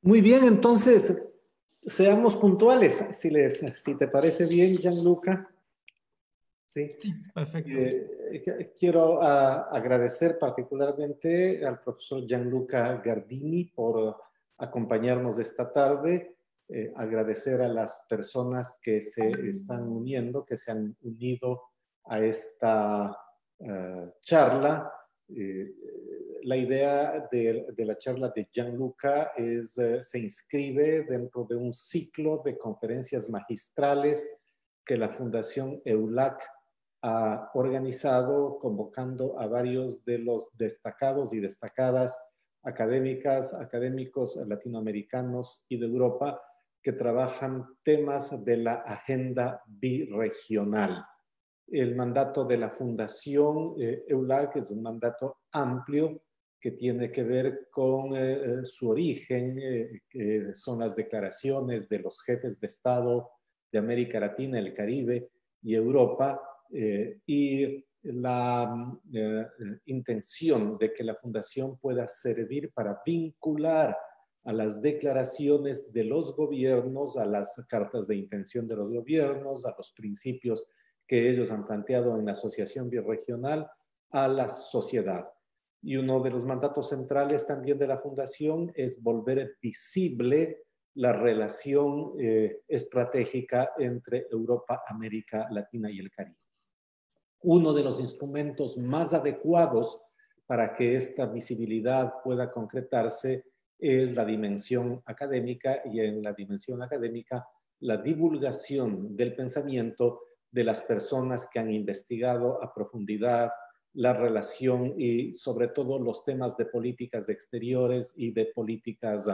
Muy bien, entonces, seamos puntuales. Si te parece bien, Gianluca. Sí. Sí, perfecto. Quiero agradecer particularmente al profesor Gianluca Gardini por acompañarnos esta tarde. Agradecer a las personas que se están uniendo, que se han unido a esta charla. La idea de la charla de Gianluca se inscribe dentro de un ciclo de conferencias magistrales que la Fundación EULAC ha organizado, convocando a varios de los destacados y destacadas académicos latinoamericanos y de Europa que trabajan temas de la agenda birregional. El mandato de la Fundación EULAC es un mandato amplio que tiene que ver con su origen, que son las declaraciones de los jefes de Estado de América Latina, el Caribe y Europa, y la intención de que la Fundación pueda servir para vincular a las declaraciones de los gobiernos, a las cartas de intención de los gobiernos, a los principios que ellos han planteado en la Asociación Birregional, a la sociedad. Y uno de los mandatos centrales también de la Fundación es volver visible la relación estratégica entre Europa, América Latina y el Caribe. Uno de los instrumentos más adecuados para que esta visibilidad pueda concretarse es la dimensión académica, y en la dimensión académica la divulgación del pensamiento de las personas que han investigado a profundidad la relación y sobre todo los temas de políticas de exteriores y de políticas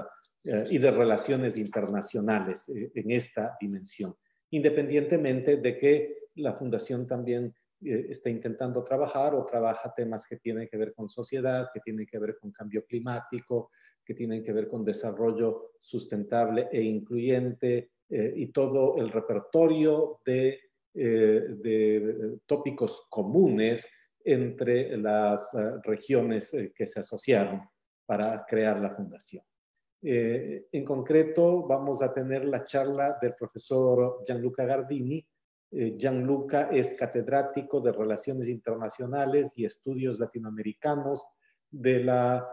y de relaciones internacionales en esta dimensión, independientemente de que la Fundación también está intentando trabajar o trabaja temas que tienen que ver con sociedad, que tienen que ver con cambio climático, que tienen que ver con desarrollo sustentable e incluyente y todo el repertorio de tópicos comunes entre las regiones que se asociaron para crear la fundación. En concreto, vamos a tener la charla del profesor Gianluca Gardini. Gianluca es catedrático de Relaciones Internacionales y Estudios Latinoamericanos de la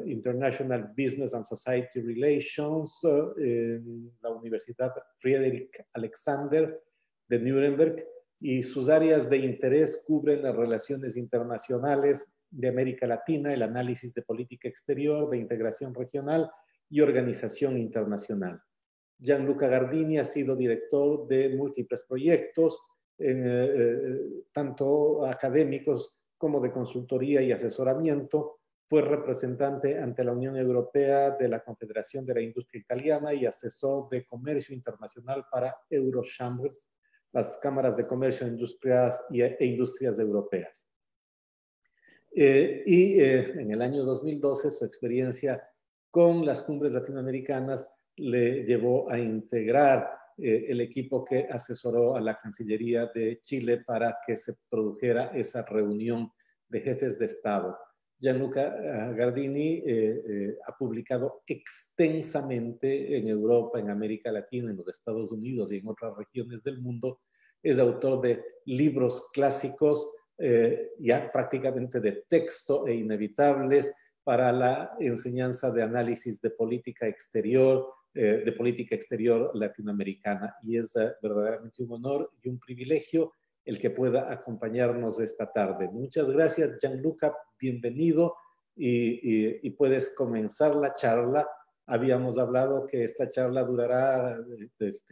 International Business and Society Relations en la Universidad Friedrich Alexander de Nuremberg, y sus áreas de interés cubren las relaciones internacionales de América Latina, el análisis de política exterior, de integración regional y organización internacional. Gianluca Gardini ha sido director de múltiples proyectos, tanto académicos como de consultoría y asesoramiento. Fue representante ante la Unión Europea de la Confederación de la Industria Italiana y asesor de comercio internacional para Eurochambers, las cámaras de comercio e industrias europeas. En el año 2012 su experiencia con las cumbres latinoamericanas le llevó a integrar el equipo que asesoró a la Cancillería de Chile para que se produjera esa reunión de jefes de Estado. Gianluca Gardini ha publicado extensamente en Europa, en América Latina, en los Estados Unidos y en otras regiones del mundo. Es autor de libros clásicos, ya prácticamente de texto e inevitables para la enseñanza de análisis de política exterior latinoamericana. Y es verdaderamente un honor y un privilegio el que pueda acompañarnos esta tarde. Muchas gracias, Gianluca, bienvenido, y puedes comenzar la charla. Habíamos hablado que esta charla durará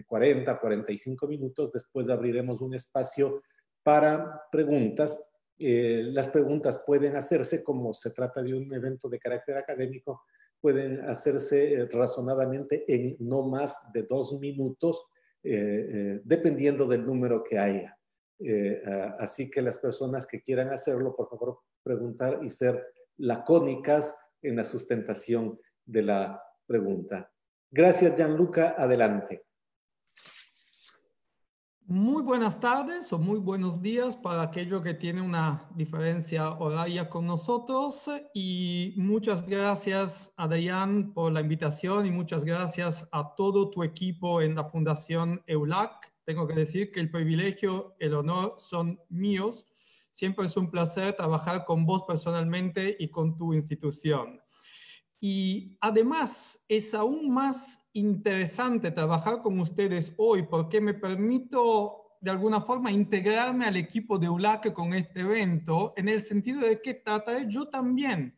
40, 45 minutos, después abriremos un espacio para preguntas. Las preguntas pueden hacerse, como se trata de un evento de carácter académico, pueden hacerse razonadamente en no más de 2 minutos, dependiendo del número que haya. Así que las personas que quieran hacerlo, por favor, preguntar y ser lacónicas en la sustentación de la pregunta. Gracias, Gianluca. Adelante. Muy buenas tardes o muy buenos días para aquello que tiene una diferencia horaria con nosotros y muchas gracias, Adrián, por la invitación y muchas gracias a todo tu equipo en la Fundación EULAC. Tengo que decir que el privilegio, el honor son míos. Siempre es un placer trabajar con vos personalmente y con tu institución. Y además es aún más interesante trabajar con ustedes hoy porque me permito de alguna forma integrarme al equipo de EULAC con este evento en el sentido de que trataré yo también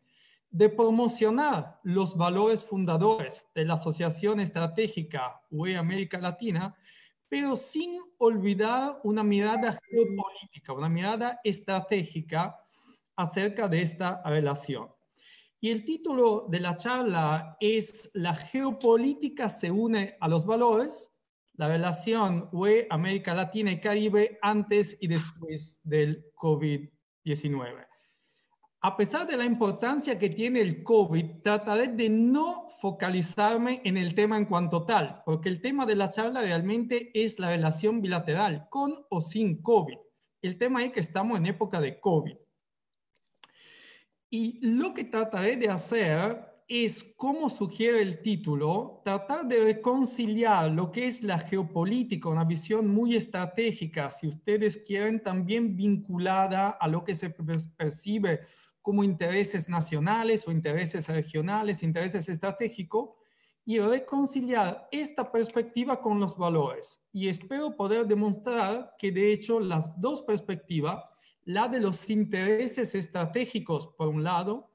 de promocionar los valores fundadores de la Asociación Estratégica UE América Latina, pero sin olvidar una mirada geopolítica, una mirada estratégica acerca de esta relación. Y el título de la charla es La geopolítica se une a los valores, la relación UE, América Latina y Caribe antes y después del COVID-19. A pesar de la importancia que tiene el COVID, trataré de no focalizarme en el tema en cuanto tal, porque el tema de la charla realmente es la relación bilateral, con o sin COVID. El tema es que estamos en época de COVID. Y lo que trataré de hacer es, como sugiere el título, tratar de reconciliar lo que es la geopolítica, una visión muy estratégica, si ustedes quieren, también vinculada a lo que se percibe como intereses nacionales o intereses regionales, intereses estratégicos, y reconciliar esta perspectiva con los valores. Y espero poder demostrar que, de hecho, las dos perspectivas, la de los intereses estratégicos, por un lado,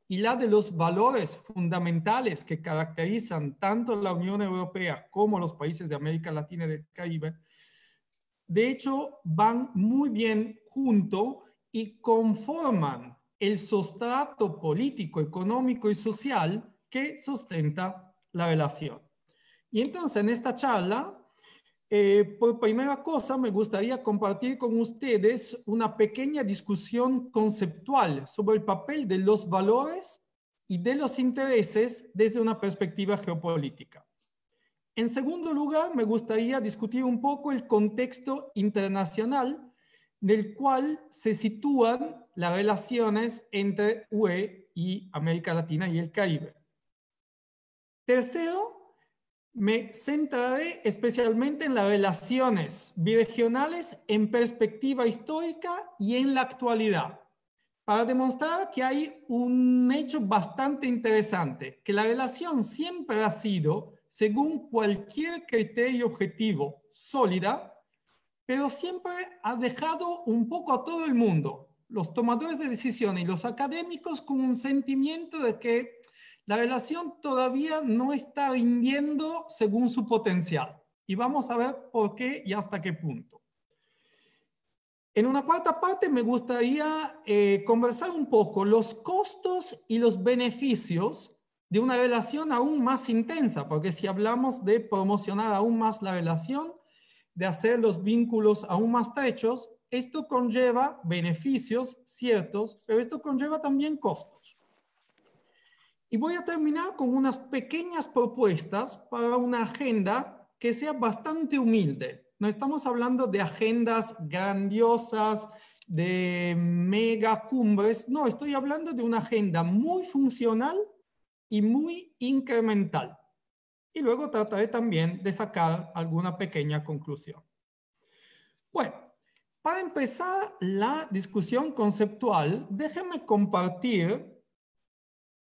y la de los valores fundamentales que caracterizan tanto la Unión Europea como los países de América Latina y del Caribe, de hecho, van muy bien juntos y conforman el sustrato político, económico y social que sustenta la relación. Y entonces, en esta charla, por primera cosa, me gustaría compartir con ustedes una pequeña discusión conceptual sobre el papel de los valores y de los intereses desde una perspectiva geopolítica. En segundo lugar, me gustaría discutir un poco el contexto internacional del cual se sitúan las relaciones entre UE y América Latina y el Caribe. Tercero, me centraré especialmente en las relaciones birregionales en perspectiva histórica y en la actualidad, para demostrar que hay un hecho bastante interesante, que la relación siempre ha sido, según cualquier criterio objetivo, sólida, pero siempre ha dejado un poco a todo el mundo, los tomadores de decisiones y los académicos, con un sentimiento de que la relación todavía no está rindiendo según su potencial. Y vamos a ver por qué y hasta qué punto. En una cuarta parte me gustaría conversar un poco los costos y los beneficios de una relación aún más intensa, porque si hablamos de promocionar aún más la relación, de hacer los vínculos aún más estrechos, esto conlleva beneficios ciertos, pero esto conlleva también costos. Y voy a terminar con unas pequeñas propuestas para una agenda que sea bastante humilde. No estamos hablando de agendas grandiosas, de mega cumbres. No, estoy hablando de una agenda muy funcional y muy incremental. Y luego trataré también de sacar alguna pequeña conclusión. Bueno, para empezar la discusión conceptual, déjenme compartir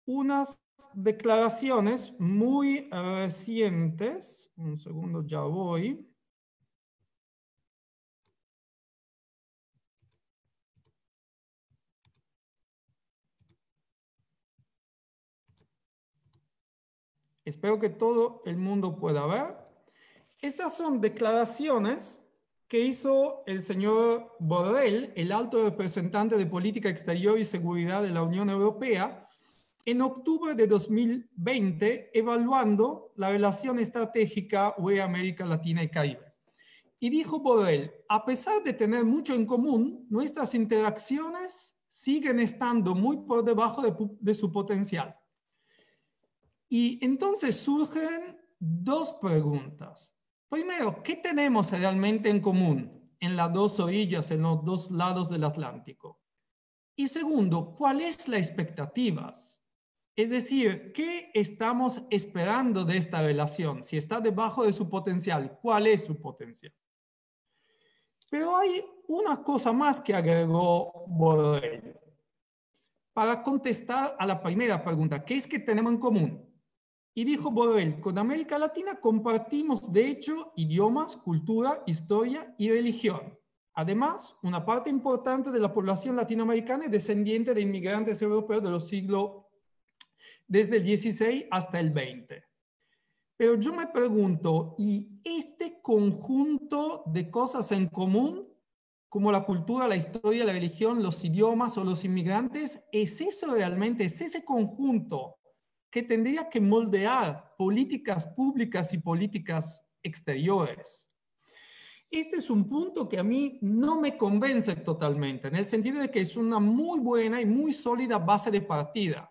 unas declaraciones muy recientes. Un segundo, ya voy. Espero que todo el mundo pueda ver. Estas son declaraciones que hizo el señor Borrell, el alto representante de política exterior y seguridad de la Unión Europea, en octubre de 2020, evaluando la relación estratégica UE-América Latina y Caribe. Y dijo Borrell, a pesar de tener mucho en común, nuestras interacciones siguen estando muy por debajo de su potencial. Y entonces surgen dos preguntas. Primero, ¿qué tenemos realmente en común en las dos orillas, en los dos lados del Atlántico? Y segundo, ¿cuál es la expectativa? Es decir, ¿qué estamos esperando de esta relación? Si está debajo de su potencial, ¿cuál es su potencial? Pero hay una cosa más que agregó Borrell. Para contestar a la primera pregunta, ¿qué es que tenemos en común? Y dijo Borrell, con América Latina compartimos de hecho idiomas, cultura, historia y religión. Además, una parte importante de la población latinoamericana es descendiente de inmigrantes europeos de los siglos desde el 16 hasta el 20. Pero yo me pregunto, ¿y este conjunto de cosas en común, como la cultura, la historia, la religión, los idiomas o los inmigrantes, es eso realmente, es ese conjunto que tendría que moldear políticas públicas y políticas exteriores? Este es un punto que a mí no me convence totalmente, en el sentido de que es una muy buena y muy sólida base de partida.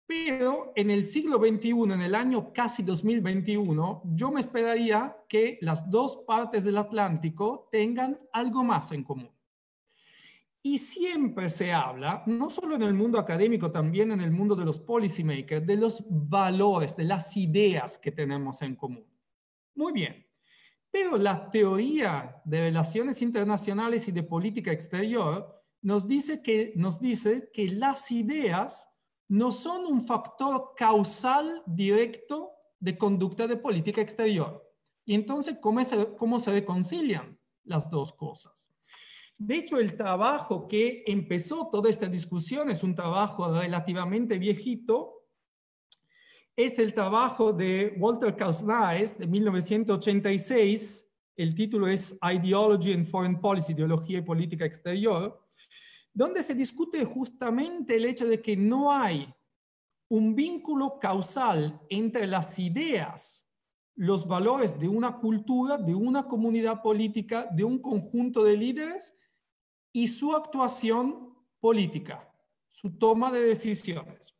Pero en el siglo XXI, en el año casi 2021, yo me esperaría que las dos partes del Atlántico tengan algo más en común. Y siempre se habla, no solo en el mundo académico, también en el mundo de los policymakers, de los valores, de las ideas que tenemos en común. Muy bien, pero la teoría de relaciones internacionales y de política exterior nos dice que las ideas no son un factor causal directo de conducta de política exterior. Y entonces, ¿cómo se reconcilian las dos cosas? De hecho, el trabajo que empezó toda esta discusión es un trabajo relativamente viejito. Es el trabajo de Walter Kalsnaes de 1986. El título es Ideology and Foreign Policy, Ideología y Política Exterior, donde se discute justamente el hecho de que no hay un vínculo causal entre las ideas, los valores de una cultura, de una comunidad política, de un conjunto de líderes y su actuación política, su toma de decisiones.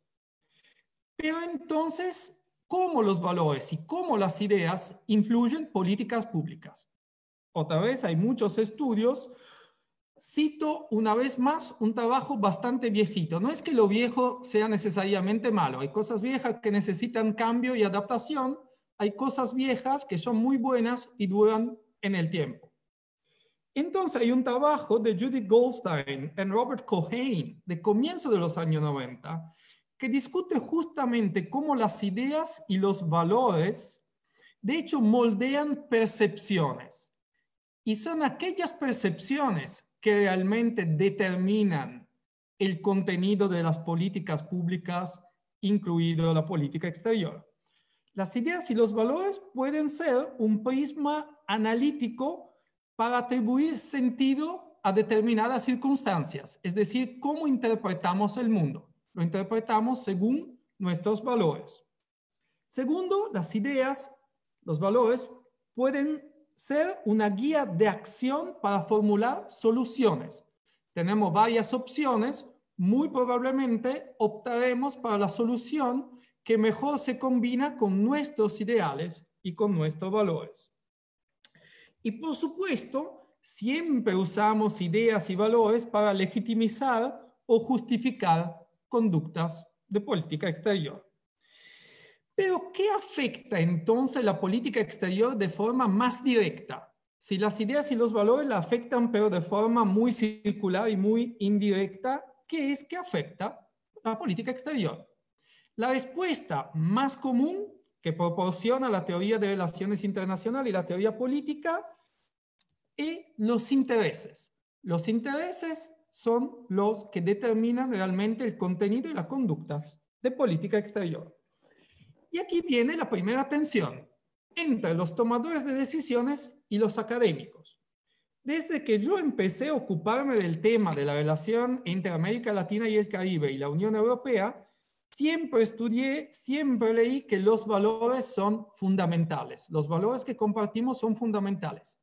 Pero entonces, ¿cómo los valores y cómo las ideas influyen en políticas públicas? Otra vez, hay muchos estudios. Cito una vez más un trabajo bastante viejito. No es que lo viejo sea necesariamente malo. Hay cosas viejas que necesitan cambio y adaptación. Hay cosas viejas que son muy buenas y duran en el tiempo. Entonces hay un trabajo de Judith Goldstein y Robert Cohen de comienzo de los años 90 que discute justamente cómo las ideas y los valores de hecho moldean percepciones. Y son aquellas percepciones que realmente determinan el contenido de las políticas públicas, incluido la política exterior. Las ideas y los valores pueden ser un prisma analítico para atribuir sentido a determinadas circunstancias, es decir, cómo interpretamos el mundo. Lo interpretamos según nuestros valores. Segundo, las ideas, los valores pueden ser una guía de acción para formular soluciones. Tenemos varias opciones, muy probablemente optaremos para la solución que mejor se combina con nuestros ideales y con nuestros valores. Y por supuesto, siempre usamos ideas y valores para legitimizar o justificar conductas de política exterior. Pero, ¿qué afecta entonces la política exterior de forma más directa? Si las ideas y los valores la afectan, pero de forma muy circular y muy indirecta, ¿qué es que afecta la política exterior? La respuesta más común que proporciona la teoría de relaciones internacionales y la teoría política es los intereses. Los intereses son los que determinan realmente el contenido y la conducta de política exterior. Y aquí viene la primera tensión entre los tomadores de decisiones y los académicos. Desde que yo empecé a ocuparme del tema de la relación entre América Latina y el Caribe y la Unión Europea, siempre estudié, siempre leí que los valores son fundamentales. Los valores que compartimos son fundamentales.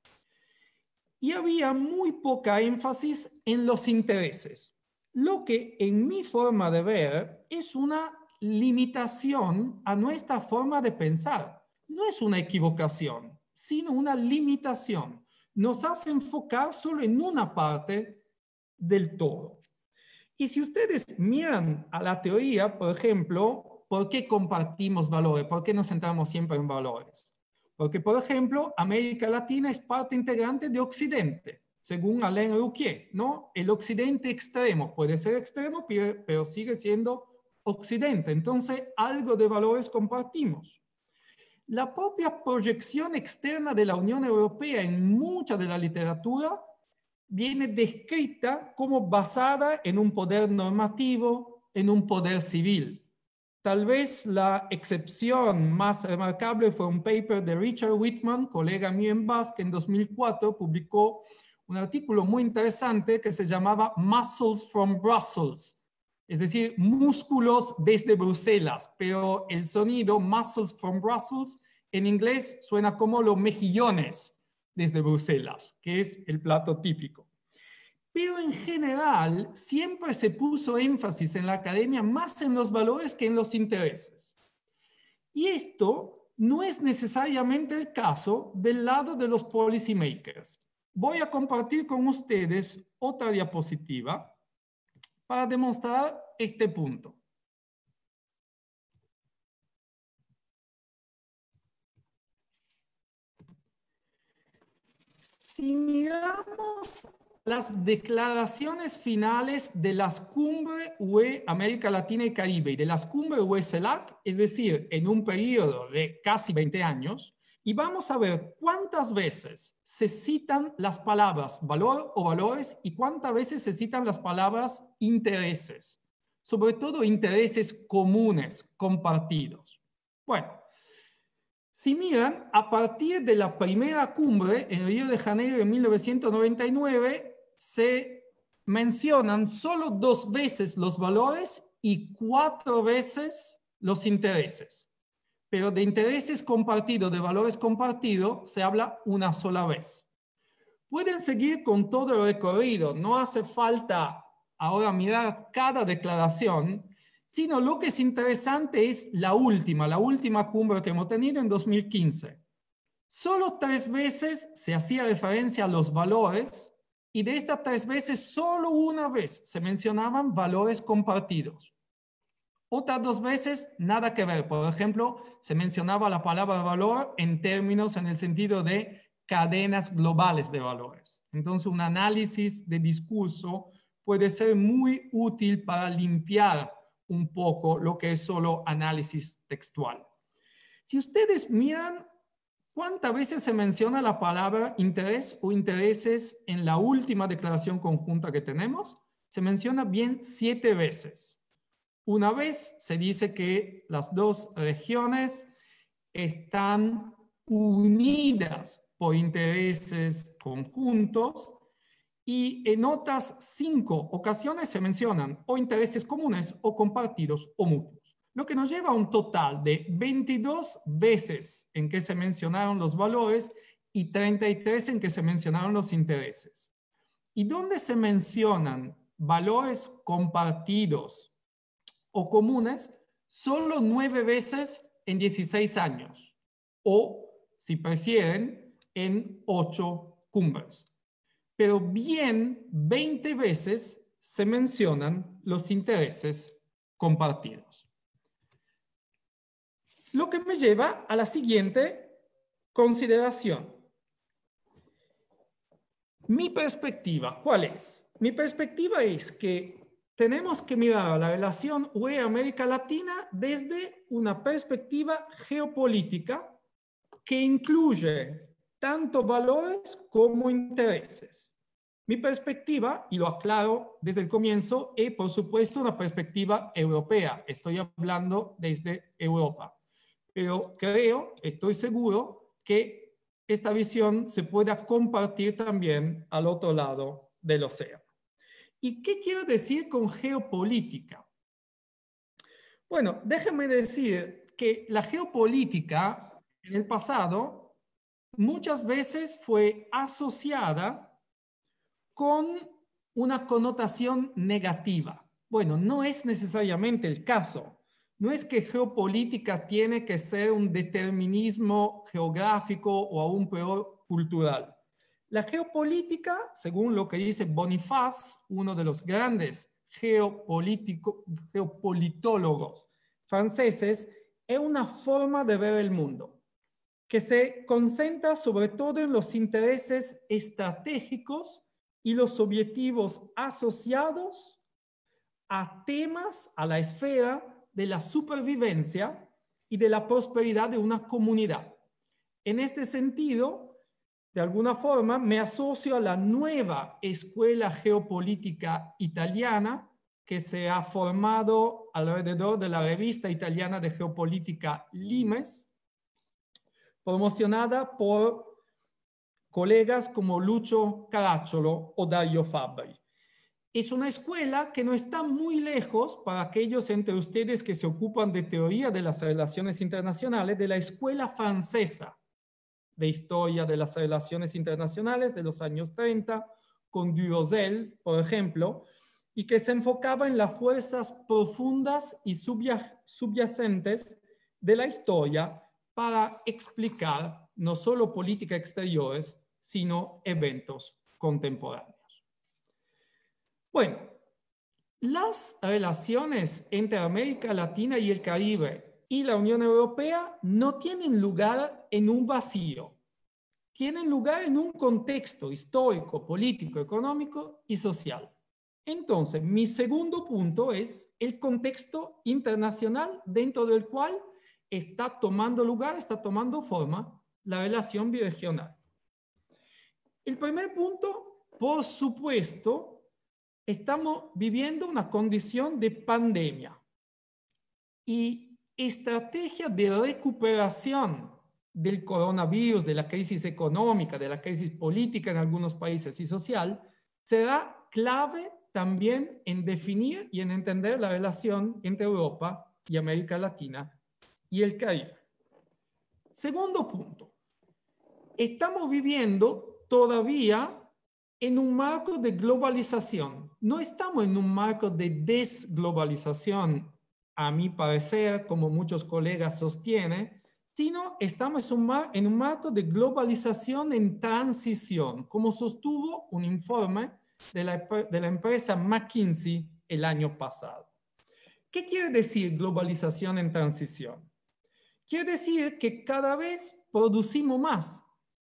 Y había muy poca énfasis en los intereses, lo que en mi forma de ver es una limitación a nuestra forma de pensar. No es una equivocación, sino una limitación. Nos hace enfocar solo en una parte del todo. Y si ustedes miran a la teoría, por ejemplo, ¿por qué compartimos valores? ¿Por qué nos centramos siempre en valores? Porque, por ejemplo, América Latina es parte integrante de Occidente, según Alain Ruquier, ¿no? El Occidente extremo puede ser extremo, pero sigue siendo Occidente. Entonces, algo de valores compartimos. La propia proyección externa de la Unión Europea en mucha de la literatura viene descrita como basada en un poder normativo, en un poder civil. Tal vez la excepción más remarcable fue un paper de Richard Whitman, colega mío en Bath, que en 2004 publicó un artículo muy interesante que se llamaba Muscles from Brussels, es decir, músculos desde Bruselas, pero el sonido Muscles from Brussels en inglés suena como los mejillones desde Bruselas, que es el plato típico. Pero en general siempre se puso énfasis en la academia más en los valores que en los intereses. Y esto no es necesariamente el caso del lado de los policy makers. Voy a compartir con ustedes otra diapositiva para demostrar este punto. Si miramos las declaraciones finales de las cumbres UE América Latina y Caribe y de las cumbres UE CELAC, es decir, en un periodo de casi 20 años, y vamos a ver cuántas veces se citan las palabras valor o valores y cuántas veces se citan las palabras intereses, sobre todo intereses comunes, compartidos. Bueno, si miran, a partir de la primera cumbre en Río de Janeiro en 1999, se mencionan solo 2 veces los valores y 4 veces los intereses. Pero de intereses compartidos, de valores compartidos, se habla una sola vez. Pueden seguir con todo el recorrido, no hace falta ahora mirar cada declaración, sino lo que es interesante es la última cumbre que hemos tenido en 2015. Solo 3 veces se hacía referencia a los valores y de estas 3 veces solo una vez se mencionaban valores compartidos. Otras 2 veces nada que ver. Por ejemplo, se mencionaba la palabra valor en términos en el sentido de cadenas globales de valores. Entonces, un análisis de discurso puede ser muy útil para limpiar un poco lo que es solo análisis textual. Si ustedes miran cuántas veces se menciona la palabra interés o intereses en la última declaración conjunta que tenemos, se menciona bien 7 veces. Una vez se dice que las 2 regiones están unidas por intereses conjuntos y en otras 5 ocasiones se mencionan o intereses comunes o compartidos o mutuos. Lo que nos lleva a un total de 22 veces en que se mencionaron los valores y 33 en que se mencionaron los intereses. ¿Y dónde se mencionan valores compartidos o comunes? Solo 9 veces en 16 años. O, si prefieren, en 8 cumbres. Pero bien 20 veces se mencionan los intereses compartidos. Lo que me lleva a la siguiente consideración. Mi perspectiva, ¿cuál es? Mi perspectiva es que tenemos que mirar la relación UE-América Latina desde una perspectiva geopolítica que incluye tanto valores como intereses. Mi perspectiva, y lo aclaro desde el comienzo, es por supuesto una perspectiva europea. Estoy hablando desde Europa. Pero estoy seguro que esta visión se pueda compartir también al otro lado del océano. ¿Y qué quiero decir con geopolítica? Bueno, déjenme decir que la geopolítica en el pasado muchas veces fue asociada con una connotación negativa. Bueno, no es necesariamente el caso. no es que geopolítica tiene que ser un determinismo geográfico o aún peor cultural. La geopolítica, según lo que dice Boniface, uno de los grandes geopolitólogos franceses, es una forma de ver el mundo que se concentra sobre todo en los intereses estratégicos y los objetivos asociados a temas, a la esfera de la supervivencia y de la prosperidad de una comunidad. En este sentido, de alguna forma, me asocio a la nueva escuela geopolítica italiana que se ha formado alrededor de la revista italiana de geopolítica Limes, promocionada por colegas como Lucio Caracciolo o Dario Fabbri. Es una escuela que no está muy lejos, para aquellos entre ustedes que se ocupan de teoría de las relaciones internacionales, de la escuela francesa de historia de las relaciones internacionales de los años 30, con Durosel, por ejemplo, y que se enfocaba en las fuerzas profundas y subyacentes de la historia para explicar no solo política exteriores, sino eventos contemporáneos. Bueno, las relaciones entre América Latina y el Caribe y la Unión Europea no tienen lugar en un vacío. Tienen lugar en un contexto histórico, político, económico y social. Entonces, mi segundo punto es el contexto internacional dentro del cual está tomando lugar, está tomando forma la relación birregional. El primer punto, por supuesto, estamos viviendo una condición de pandemia y estrategia de recuperación del coronavirus, de la crisis económica, de la crisis política en algunos países y social, será clave también en definir y en entender la relación entre Europa y América Latina y el Caribe. Segundo punto, estamos viviendo todavía en un marco de globalización. No estamos en un marco de desglobalización, a mi parecer, como muchos colegas sostienen, sino estamos en un marco de globalización en transición, como sostuvo un informe de la empresa McKinsey el año pasado. ¿Qué quiere decir globalización en transición? Quiere decir que cada vez producimos más,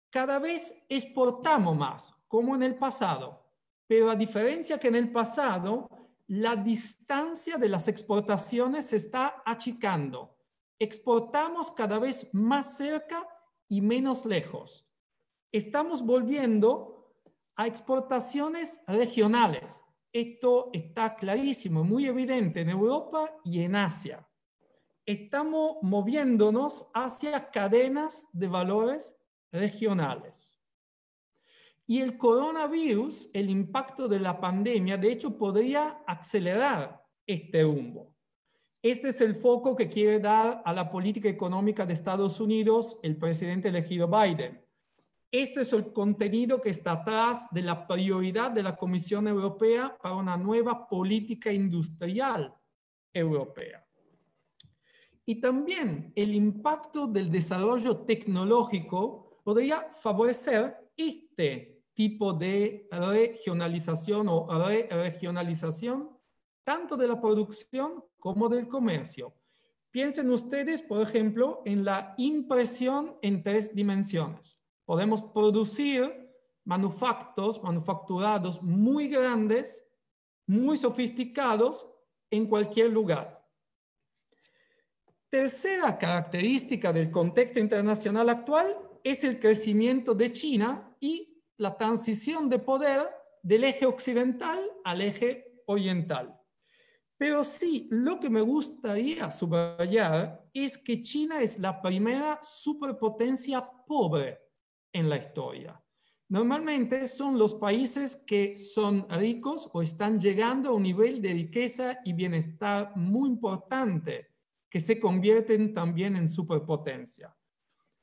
cada vez exportamos más, como en el pasado, pero a diferencia que en el pasado, la distancia de las exportaciones se está achicando. Exportamos cada vez más cerca y menos lejos. Estamos volviendo a exportaciones regionales. Esto está clarísimo, muy evidente en Europa y en Asia. Estamos moviéndonos hacia cadenas de valores regionales. Y el coronavirus, el impacto de la pandemia, de hecho, podría acelerar este rumbo. Este es el foco que quiere dar a la política económica de Estados Unidos el presidente elegido Biden. Este es el contenido que está atrás de la prioridad de la Comisión Europea para una nueva política industrial europea. Y también el impacto del desarrollo tecnológico podría favorecer este tipo de regionalización o re-regionalización tanto de la producción como del comercio. Piensen ustedes, por ejemplo, en la impresión en 3 dimensiones. Podemos producir manufacturados muy grandes, muy sofisticados en cualquier lugar. Tercera característica del contexto internacional actual es el crecimiento de China y la transición de poder del eje occidental al eje oriental. Pero sí, lo que me gustaría subrayar es que China es la primera superpotencia pobre en la historia. Normalmente son los países que son ricos o están llegando a un nivel de riqueza y bienestar muy importante que se convierten también en superpotencia.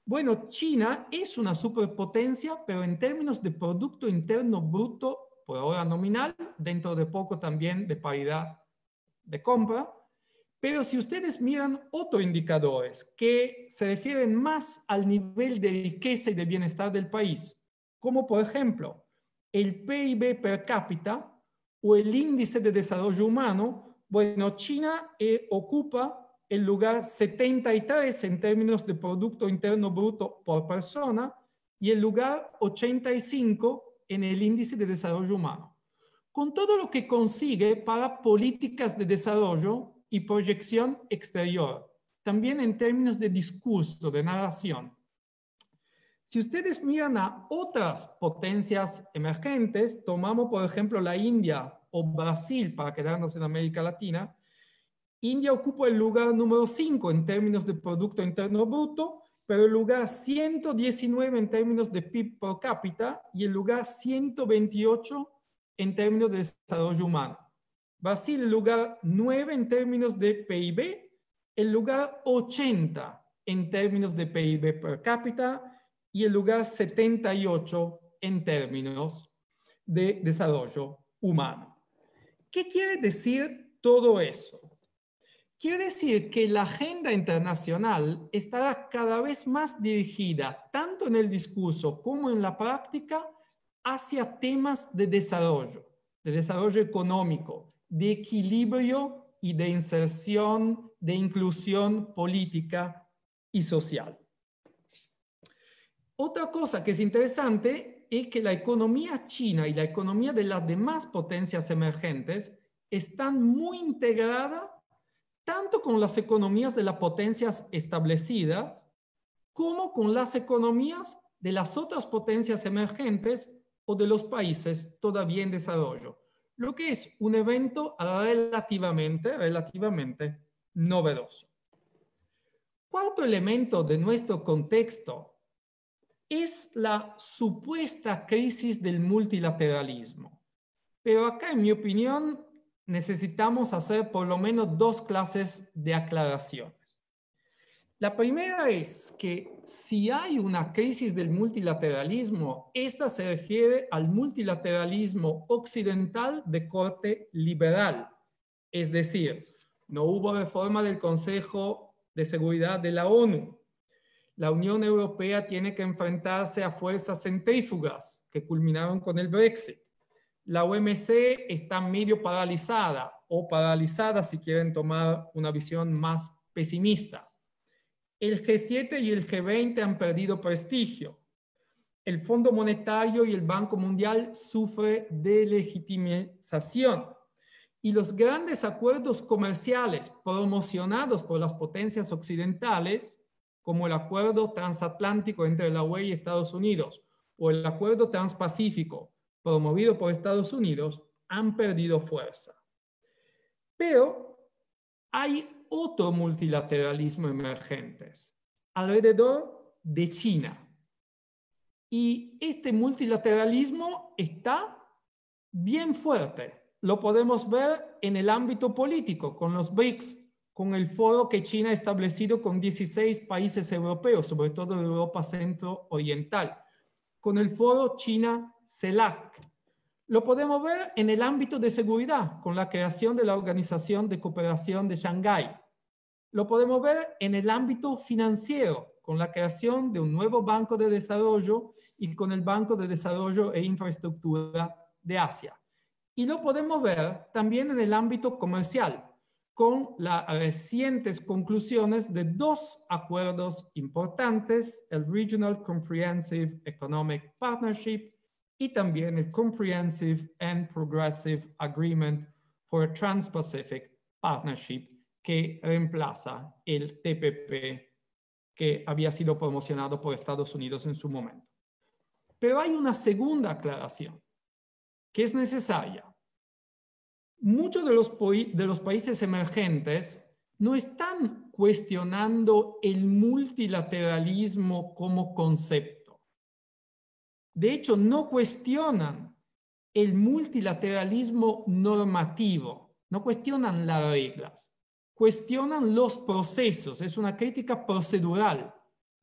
Bueno, China es una superpotencia, pero en términos de Producto Interno Bruto, por ahora nominal, dentro de poco también de paridad de compra, Pero si ustedes miran otros indicadores que se refieren más al nivel de riqueza y de bienestar del país, como por ejemplo el PIB per cápita o el índice de desarrollo humano, bueno, China ocupa el lugar 73 en términos de Producto Interno Bruto por persona y el lugar 85 en el índice de desarrollo humano. Con todo lo que consigue para políticas de desarrollo y proyección exterior, también en términos de discurso, de narración. Si ustedes miran a otras potencias emergentes, tomamos por ejemplo la India o Brasil para quedarnos en América Latina, India ocupa el lugar número 5 en términos de Producto Interno Bruto, pero el lugar 119 en términos de PIB per cápita y el lugar 128 en términos de desarrollo humano. Brasil, el lugar 9 en términos de PIB, el lugar 80 en términos de PIB per cápita y el lugar 78 en términos de desarrollo humano. ¿Qué quiere decir todo eso? Quiere decir que la agenda internacional estará cada vez más dirigida, tanto en el discurso como en la práctica, hacia temas de desarrollo económico, de equilibrio y de inserción, de inclusión política y social. Otra cosa que es interesante es que la economía china y la economía de las demás potencias emergentes están muy integradas tanto con las economías de las potencias establecidas como con las economías de las otras potencias emergentes o de los países todavía en desarrollo, lo que es un evento relativamente novedoso. Cuarto elemento de nuestro contexto es la supuesta crisis del multilateralismo. Pero acá, en mi opinión, necesitamos hacer por lo menos dos clases de aclaraciones. La primera es que si hay una crisis del multilateralismo, esta se refiere al multilateralismo occidental de corte liberal. Es decir, no hubo reforma del Consejo de Seguridad de la ONU. La Unión Europea tiene que enfrentarse a fuerzas centrífugas que culminaron con el Brexit. La OMC está medio paralizada o paralizada si quieren tomar una visión más pesimista. El G7 y el G20 han perdido prestigio. El Fondo Monetario y el Banco Mundial sufren delegitimización. Y los grandes acuerdos comerciales promocionados por las potencias occidentales, como el acuerdo transatlántico entre la UE y Estados Unidos o el acuerdo transpacífico promovido por Estados Unidos, han perdido fuerza. Pero hay otro multilateralismo emergente alrededor de China. Y este multilateralismo está bien fuerte. Lo podemos ver en el ámbito político, con los BRICS, con el foro que China ha establecido con 16 países europeos, sobre todo de Europa centro-oriental, con el foro China-CELAC. Lo podemos ver en el ámbito de seguridad, con la creación de la Organización de Cooperación de Shanghái. Lo podemos ver en el ámbito financiero, con la creación de un nuevo Banco de Desarrollo y con el Banco de Desarrollo e Infraestructura de Asia. Y lo podemos ver también en el ámbito comercial, con las recientes conclusiones de dos acuerdos importantes, el Regional Comprehensive Economic Partnership y también el Comprehensive and Progressive Agreement for a Trans-Pacific Partnership, que reemplaza el TPP que había sido promocionado por Estados Unidos en su momento. Pero hay una segunda aclaración que es necesaria. Muchos de los países emergentes no están cuestionando el multilateralismo como concepto. De hecho, no cuestionan el multilateralismo normativo, no cuestionan las reglas, cuestionan los procesos. Es una crítica procedural,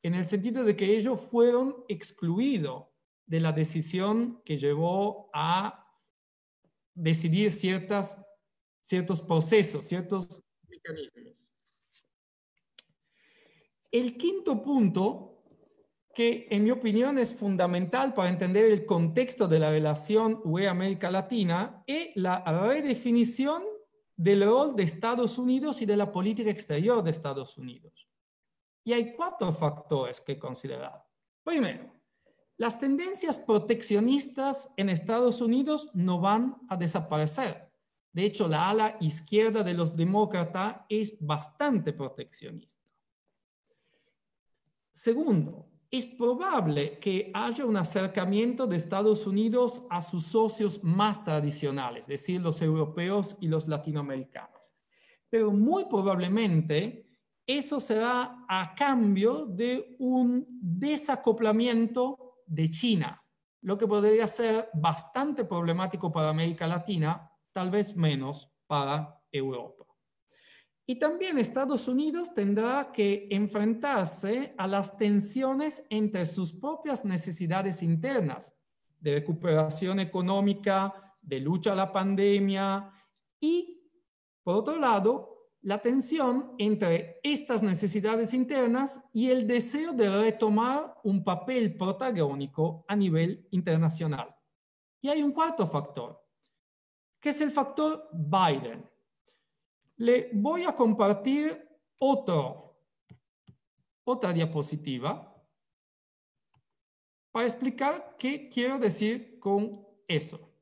en el sentido de que ellos fueron excluidos de la decisión que llevó a decidir ciertos procesos, ciertos mecanismos. El quinto punto, que en mi opinión es fundamental para entender el contexto de la relación UE-América Latina, es la redefinición del rol de Estados Unidos y de la política exterior de Estados Unidos. Y hay 4 factores que considerar. Primero, las tendencias proteccionistas en Estados Unidos no van a desaparecer. De hecho, la ala izquierda de los demócratas es bastante proteccionista. Segundo, es probable que haya un acercamiento de Estados Unidos a sus socios más tradicionales, es decir, los europeos y los latinoamericanos. Pero muy probablemente eso será a cambio de un desacoplamiento de China, lo que podría ser bastante problemático para América Latina, tal vez menos para Europa. Y también Estados Unidos tendrá que enfrentarse a las tensiones entre sus propias necesidades internas de recuperación económica, de lucha a la pandemia y, por otro lado, la tensión entre estas necesidades internas y el deseo de retomar un papel protagónico a nivel internacional. Y hay un cuarto factor, que es el factor Biden. Le voy a compartir otra diapositiva para explicar qué quiero decir con eso.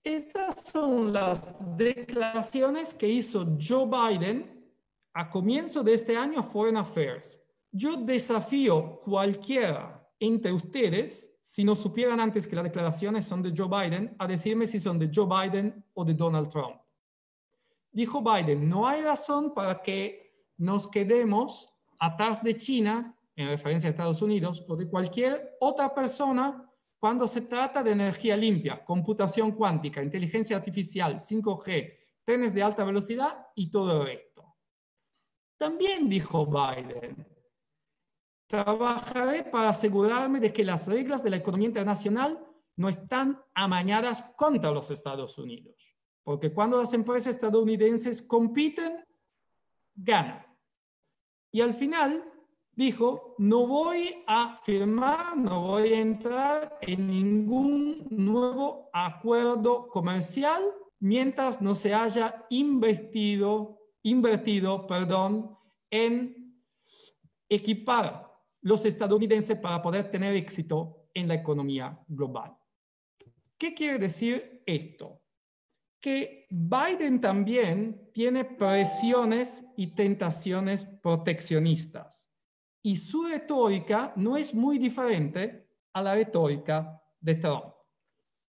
Estas son las declaraciones que hizo Joe Biden a comienzo de este año a Foreign Affairs. Yo desafío cualquiera entre ustedes, si no supieran antes que las declaraciones son de Joe Biden, a decirme si son de Joe Biden o de Donald Trump. Dijo Biden, no hay razón para que nos quedemos atrás de China, en referencia a Estados Unidos, o de cualquier otra persona cuando se trata de energía limpia, computación cuántica, inteligencia artificial, 5G, trenes de alta velocidad y todo esto. También dijo Biden, trabajaré para asegurarme de que las reglas de la economía internacional no están amañadas contra los Estados Unidos. Porque cuando las empresas estadounidenses compiten, ganan. Y al final dijo, no voy a firmar, no voy a entrar en ningún nuevo acuerdo comercial mientras no se haya invertido en equipar los estadounidenses para poder tener éxito en la economía global. ¿Qué quiere decir esto? Que Biden también tiene presiones y tentaciones proteccionistas. Y su retórica no es muy diferente a la retórica de Trump.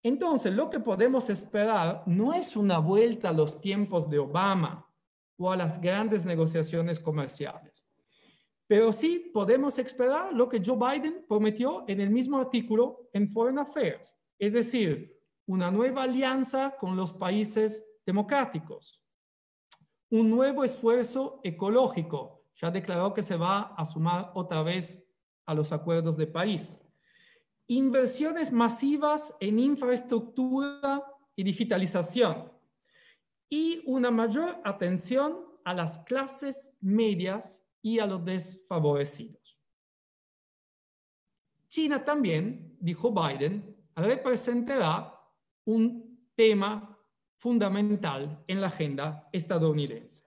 Entonces, lo que podemos esperar no es una vuelta a los tiempos de Obama o a las grandes negociaciones comerciales. Pero sí podemos esperar lo que Joe Biden prometió en el mismo artículo en Foreign Affairs, es decir, una nueva alianza con los países democráticos, un nuevo esfuerzo ecológico, ya declaró que se va a sumar otra vez a los acuerdos de París, inversiones masivas en infraestructura y digitalización y una mayor atención a las clases medias y a los desfavorecidos. China también, dijo Biden, representará un tema fundamental en la agenda estadounidense.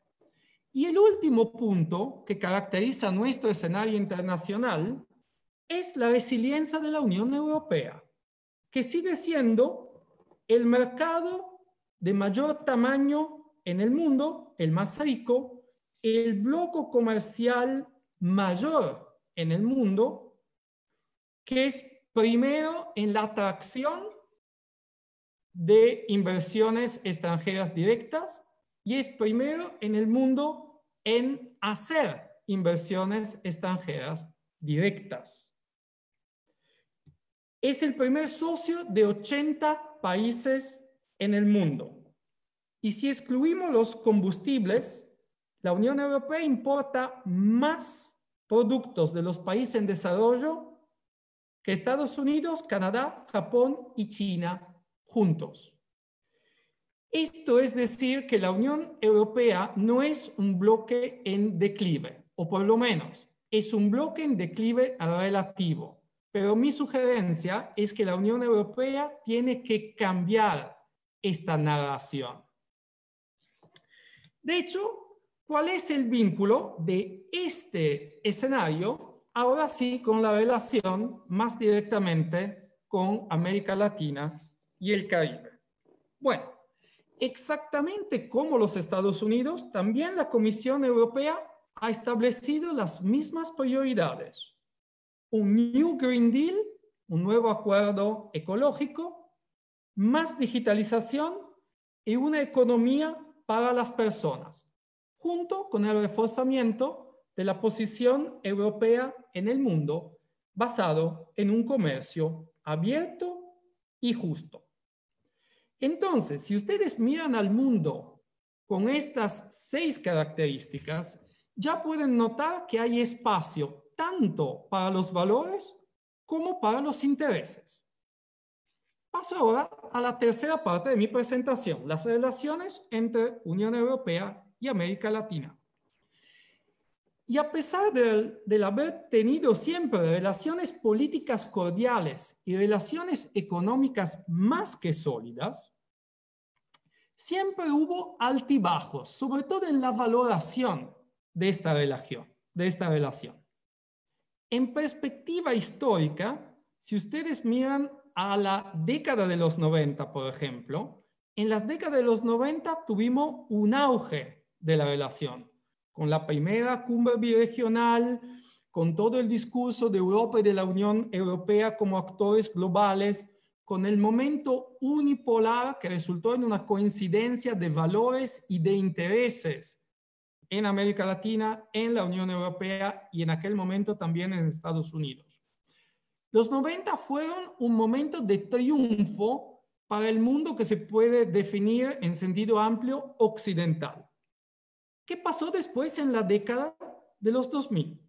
Y el último punto que caracteriza nuestro escenario internacional es la resiliencia de la Unión Europea, que sigue siendo el mercado de mayor tamaño en el mundo, el más rico, el bloque comercial mayor en el mundo, que es primero en la atracción de inversiones extranjeras directas y es primero en el mundo en hacer inversiones extranjeras directas. Es el primer socio de 80 países en el mundo. Y si excluimos los combustibles, la Unión Europea importa más productos de los países en desarrollo que Estados Unidos, Canadá, Japón y China juntos. Esto es decir que la Unión Europea no es un bloque en declive, o por lo menos es un bloque en declive relativo. Pero mi sugerencia es que la Unión Europea tiene que cambiar esta narración. De hecho, ¿cuál es el vínculo de este escenario? Ahora sí, con la relación más directamente con América Latina y el Caribe. Bueno, exactamente como los Estados Unidos, también la Comisión Europea ha establecido las mismas prioridades. Un New Green Deal, un nuevo acuerdo ecológico, más digitalización y una economía para las personas, junto con el reforzamiento de la posición europea en el mundo basado en un comercio abierto y justo. Entonces, si ustedes miran al mundo con estas 6 características, ya pueden notar que hay espacio tanto para los valores como para los intereses. Paso ahora a la tercera parte de mi presentación, las relaciones entre Unión Europea y América Latina. Y a pesar del haber tenido siempre relaciones políticas cordiales y relaciones económicas más que sólidas, siempre hubo altibajos, sobre todo en la valoración de esta relación. En perspectiva histórica, si ustedes miran a la década de los 90, por ejemplo, en las décadas de los 90 tuvimos un auge de la relación, con la primera cumbre birregional, con todo el discurso de Europa y de la Unión Europea como actores globales, con el momento unipolar que resultó en una coincidencia de valores y de intereses en América Latina, en la Unión Europea y en aquel momento también en Estados Unidos. Los 90 fueron un momento de triunfo para el mundo que se puede definir en sentido amplio occidental. ¿Qué pasó después en la década de los 2000?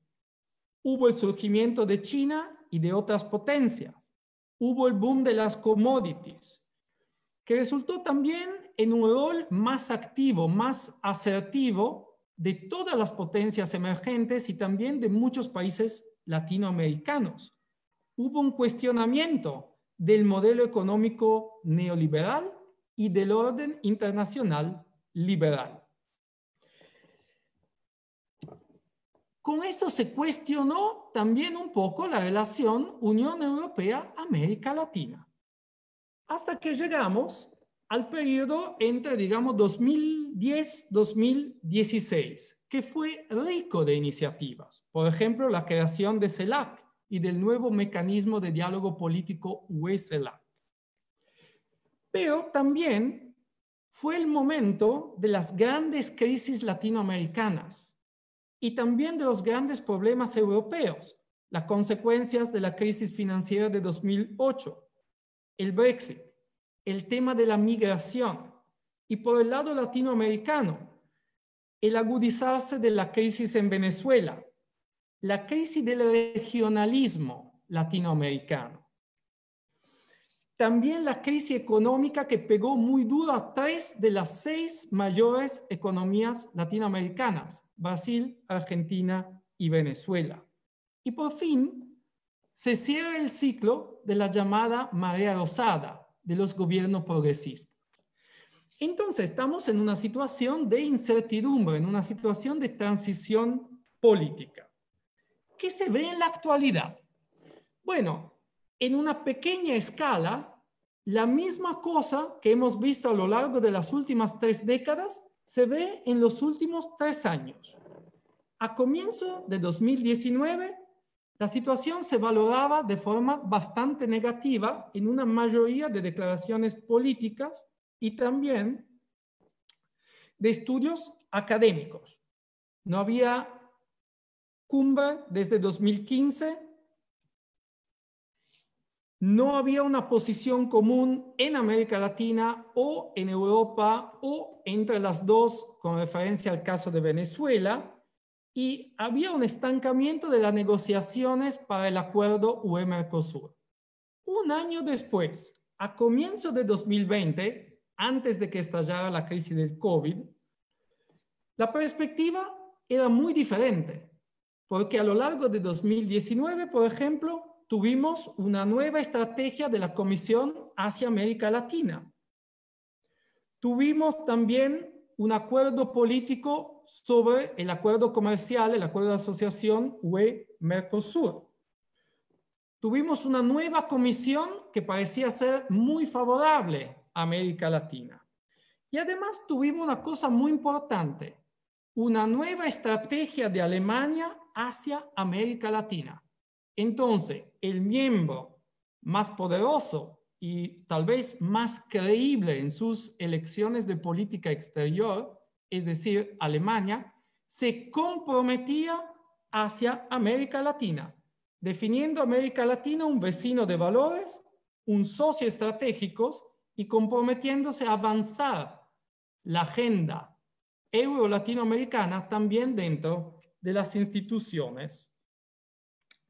Hubo el surgimiento de China y de otras potencias. Hubo el boom de las commodities, que resultó también en un rol más activo, más asertivo de todas las potencias emergentes y también de muchos países latinoamericanos. Hubo un cuestionamiento del modelo económico neoliberal y del orden internacional liberal. Con esto se cuestionó también un poco la relación Unión Europea-América Latina. Hasta que llegamos al periodo entre, digamos, 2010-2016, que fue rico de iniciativas. Por ejemplo, la creación de CELAC y del nuevo mecanismo de diálogo político UE-CELAC. Pero también fue el momento de las grandes crisis latinoamericanas y también de los grandes problemas europeos, las consecuencias de la crisis financiera de 2008, el Brexit, el tema de la migración y por el lado latinoamericano, el agudizarse de la crisis en Venezuela, la crisis del regionalismo latinoamericano. También la crisis económica que pegó muy duro a 3 de las 6 mayores economías latinoamericanas, Brasil, Argentina y Venezuela. Y por fin se cierra el ciclo de la llamada marea rosada de los gobiernos progresistas. Entonces estamos en una situación de incertidumbre, en una situación de transición política. ¿Qué se ve en la actualidad? Bueno, en una pequeña escala, la misma cosa que hemos visto a lo largo de las últimas 3 décadas se ve en los últimos 3 años. A comienzo de 2019, la situación se valoraba de forma bastante negativa en una mayoría de declaraciones políticas y también de estudios académicos. No había cumbre desde 2015. No había una posición común en América Latina o en Europa o entre las dos con referencia al caso de Venezuela y había un estancamiento de las negociaciones para el acuerdo UE-Mercosur. Un año después, a comienzos de 2020, antes de que estallara la crisis del COVID, la perspectiva era muy diferente, porque a lo largo de 2019, por ejemplo, tuvimos una nueva estrategia de la Comisión hacia América Latina. Tuvimos también un acuerdo político sobre el acuerdo comercial, el acuerdo de asociación UE-Mercosur. Tuvimos una nueva comisión que parecía ser muy favorable a América Latina. Y además tuvimos una cosa muy importante, una nueva estrategia de Alemania hacia América Latina. Entonces, el miembro más poderoso y tal vez más creíble en sus elecciones de política exterior, es decir, Alemania, se comprometía hacia América Latina, definiendo a América Latina un vecino de valores, un socio estratégico y comprometiéndose a avanzar la agenda euro-latinoamericana también dentro de las instituciones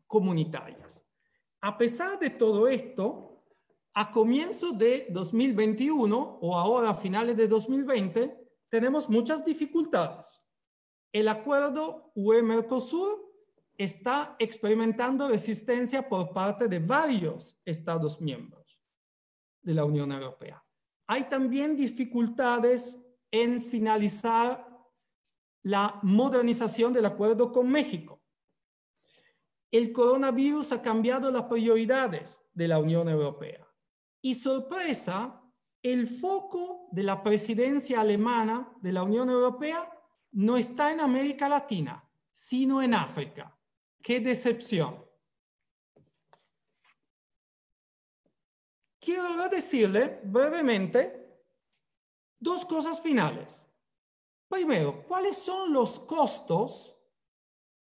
comunitarias. A pesar de todo esto, a comienzos de 2021 o ahora a finales de 2020, tenemos muchas dificultades. El acuerdo UE-Mercosur está experimentando resistencia por parte de varios Estados miembros de la Unión Europea. Hay también dificultades en finalizar la modernización del acuerdo con México. El coronavirus ha cambiado las prioridades de la Unión Europea. Y sorpresa, el foco de la presidencia alemana de la Unión Europea no está en América Latina, sino en África. ¡Qué decepción! Quiero decirle brevemente dos cosas finales. Primero, ¿cuáles son los costos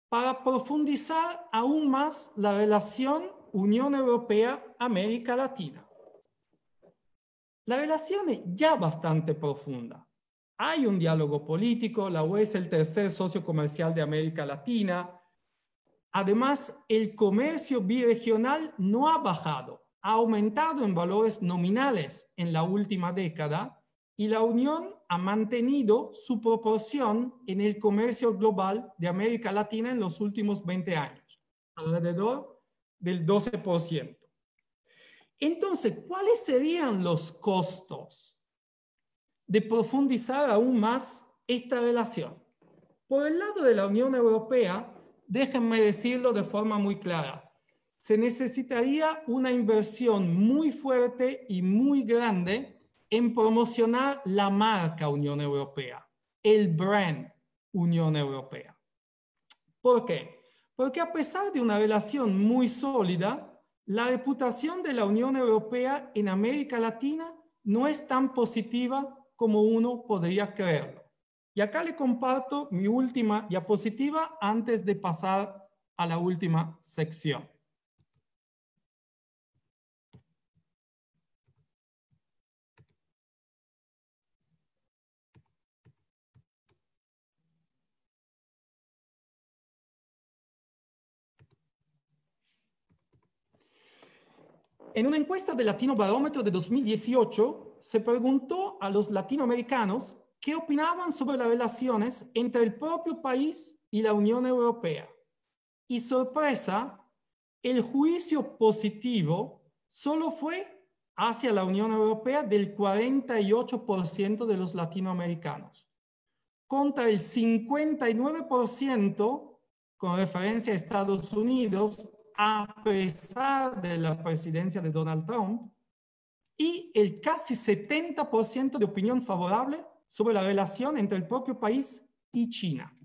para profundizar aún más la relación Unión Europea-América Latina? La relación es ya bastante profunda. Hay un diálogo político, la UE es el tercer socio comercial de América Latina. Además, el comercio birregional no ha bajado, ha aumentado en valores nominales en la última década y la Unión ha mantenido su proporción en el comercio global de América Latina en los últimos 20 años, alrededor del 12%. Entonces, ¿cuáles serían los costos de profundizar aún más esta relación? Por el lado de la Unión Europea, déjenme decirlo de forma muy clara, se necesitaría una inversión muy fuerte y muy grande en promocionar la marca Unión Europea, el brand Unión Europea. ¿Por qué? Porque a pesar de una relación muy sólida, la reputación de la Unión Europea en América Latina no es tan positiva como uno podría creerlo. Y acá le comparto mi última diapositiva antes de pasar a la última sección. En una encuesta del Latino Barómetro de 2018, se preguntó a los latinoamericanos qué opinaban sobre las relaciones entre el propio país y la Unión Europea. Y sorpresa, el juicio positivo solo fue hacia la Unión Europea del 48% de los latinoamericanos, contra el 59% con referencia a Estados Unidos, a pesar de la presidencia de Donald Trump, y el casi 70% de opinión favorable sobre la relación entre el propio país y China.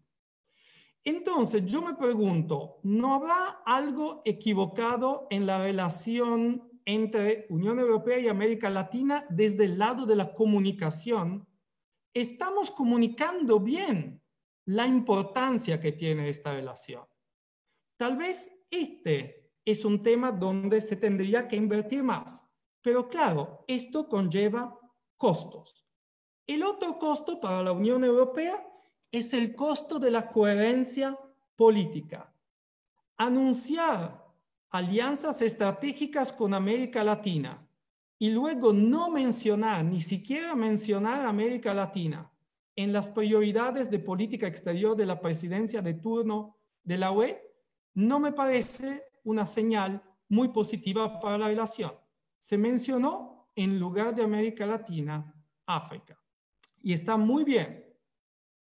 Entonces, yo me pregunto, ¿no habrá algo equivocado en la relación entre Unión Europea y América Latina desde el lado de la comunicación? ¿Estamos comunicando bien la importancia que tiene esta relación? Tal vez este es un tema donde se tendría que invertir más. Pero claro, esto conlleva costos. El otro costo para la Unión Europea es el costo de la coherencia política. Anunciar alianzas estratégicas con América Latina y luego no mencionar, ni siquiera mencionar a América Latina en las prioridades de política exterior de la presidencia de turno de la UE, no me parece una señal muy positiva para la relación. Se mencionó en lugar de América Latina, África. Y está muy bien,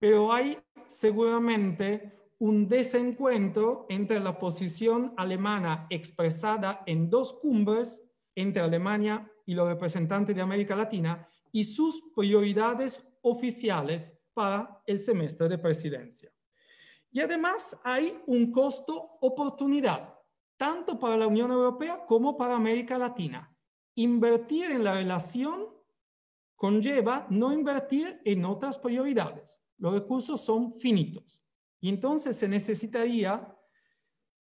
pero hay seguramente un desencuentro entre la posición alemana expresada en 2 cumbres entre Alemania y los representantes de América Latina y sus prioridades oficiales para el semestre de presidencia. Y además hay un costo-oportunidad, tanto para la Unión Europea como para América Latina. Invertir en la relación conlleva no invertir en otras prioridades. Los recursos son finitos. Y entonces se necesitaría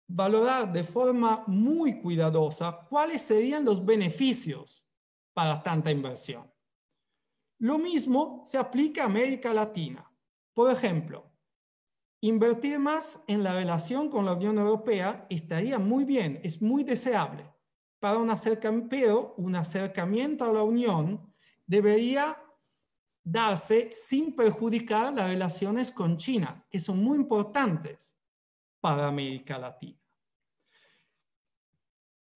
valorar de forma muy cuidadosa cuáles serían los beneficios para tanta inversión. Lo mismo se aplica a América Latina. Por ejemplo, invertir más en la relación con la Unión Europea estaría muy bien, es muy deseable. Para un acercamiento a la Unión debería darse sin perjudicar las relaciones con China, que son muy importantes para América Latina.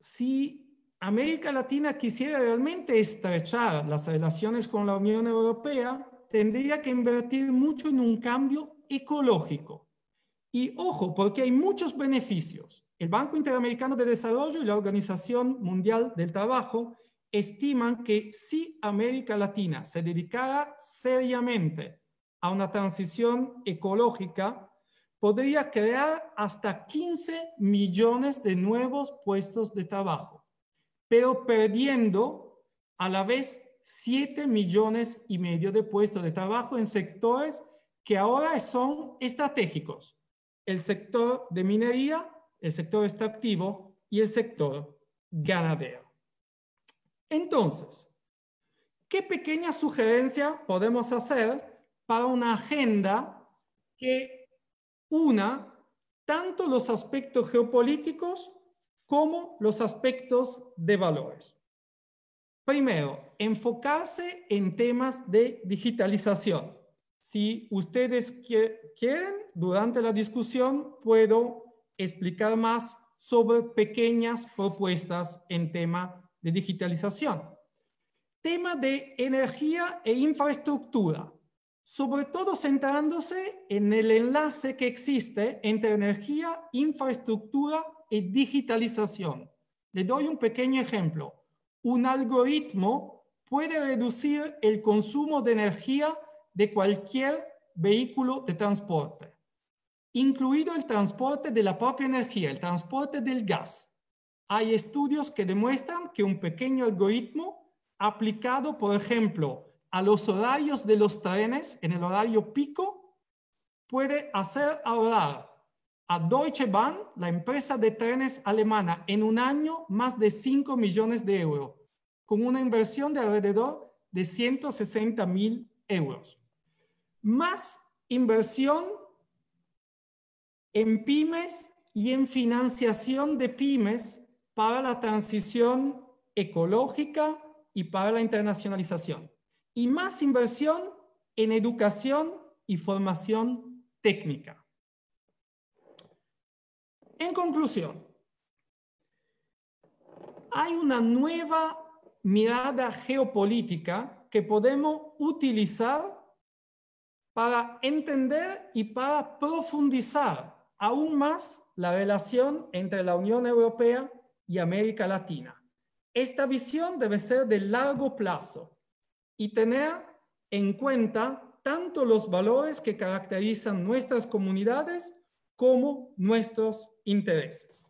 Si América Latina quisiera realmente estrechar las relaciones con la Unión Europea, tendría que invertir mucho en un cambio ecológico. Y ojo, porque hay muchos beneficios. El Banco Interamericano de Desarrollo y la Organización Mundial del Trabajo estiman que si América Latina se dedicara seriamente a una transición ecológica, podría crear hasta 15 millones de nuevos puestos de trabajo, pero perdiendo a la vez 7,5 millones de puestos de trabajo en sectores que ahora son estratégicos: el sector de minería, el sector extractivo y el sector ganadero. Entonces, ¿qué pequeña sugerencia podemos hacer para una agenda que una tanto los aspectos geopolíticos como los aspectos de valores? Primero, enfocarse en temas de digitalización. Si ustedes quieren, durante la discusión puedo explicar más sobre pequeñas propuestas en tema de digitalización. Tema de energía e infraestructura, sobre todo centrándose en el enlace que existe entre energía, infraestructura y digitalización. Le doy un pequeño ejemplo. Un algoritmo puede reducir el consumo de energía de cualquier vehículo de transporte, incluido el transporte de la propia energía, el transporte del gas. Hay estudios que demuestran que un pequeño algoritmo aplicado, por ejemplo, a los horarios de los trenes en el horario pico, puede hacer ahorrar a Deutsche Bahn, la empresa de trenes alemana, en un año más de 5 millones de euros, con una inversión de alrededor de 160.000 euros. Más inversión en pymes y en financiación de pymes para la transición ecológica y para la internacionalización. Y más inversión en educación y formación técnica. En conclusión, hay una nueva mirada geopolítica que podemos utilizar para entender y para profundizar aún más la relación entre la Unión Europea y América Latina. Esta visión debe ser de largo plazo y tener en cuenta tanto los valores que caracterizan nuestras comunidades como nuestros intereses.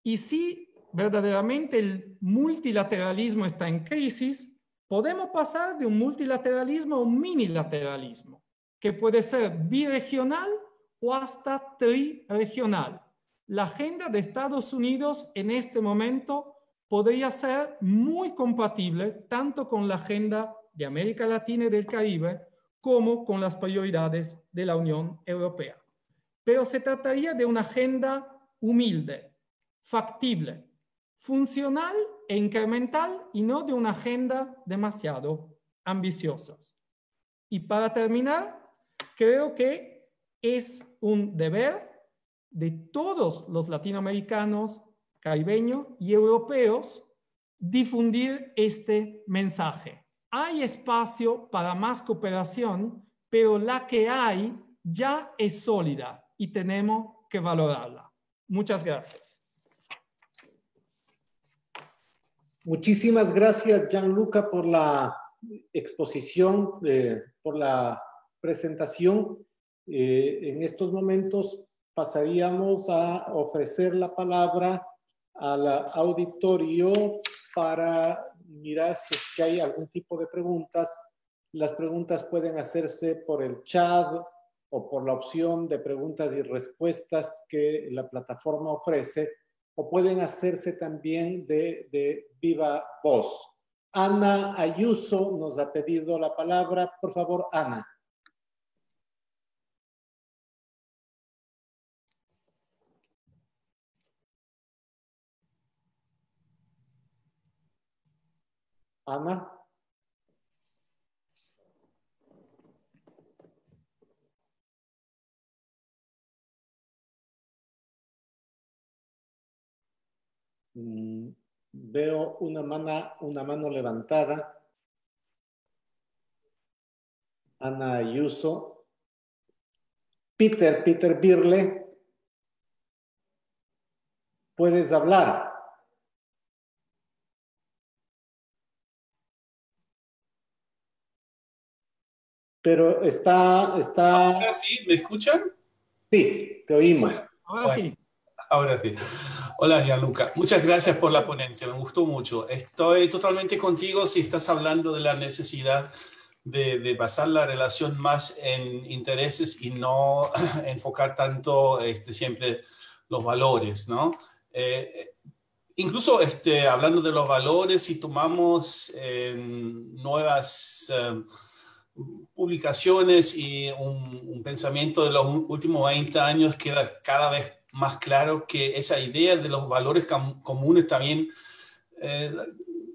Y si verdaderamente el multilateralismo está en crisis, podemos pasar de un multilateralismo a un minilateralismo, que puede ser biregional o hasta triregional. La agenda de Estados Unidos en este momento podría ser muy compatible tanto con la agenda de América Latina y del Caribe como con las prioridades de la Unión Europea. Pero se trataría de una agenda humilde, factible, funcional e incremental y no de una agenda demasiado ambiciosa. Y para terminar, creo que es un deber de todos los latinoamericanos, caribeños y europeos difundir este mensaje. Hay espacio para más cooperación, pero la que hay ya es sólida y tenemos que valorarla. Muchas gracias. Muchísimas gracias, Gianluca, por la exposición, por la presentación. En estos momentos pasaríamos a ofrecer la palabra al auditorio para mirar si es que hay algún tipo de preguntas. Las preguntas pueden hacerse por el chat o por la opción de preguntas y respuestas que la plataforma ofrece, o pueden hacerse también de viva voz. Ana Ayuso nos ha pedido la palabra. Por favor, Ana. Ana. Veo una mano levantada. Ana Ayuso. Peter Birle. Puedes hablar. Pero está... ¿Ahora sí? ¿Me escuchan? Sí, te oímos. Ahora sí. Ahora sí. Hola, Gianluca. Muchas gracias por la ponencia. Me gustó mucho. Estoy totalmente contigo si estás hablando de la necesidad de basar la relación más en intereses y no enfocar tanto siempre los valores, ¿no? Incluso hablando de los valores, si tomamos nuevas publicaciones y un pensamiento de los últimos 20 años, queda cada vez más claro que esa idea de los valores comunes también,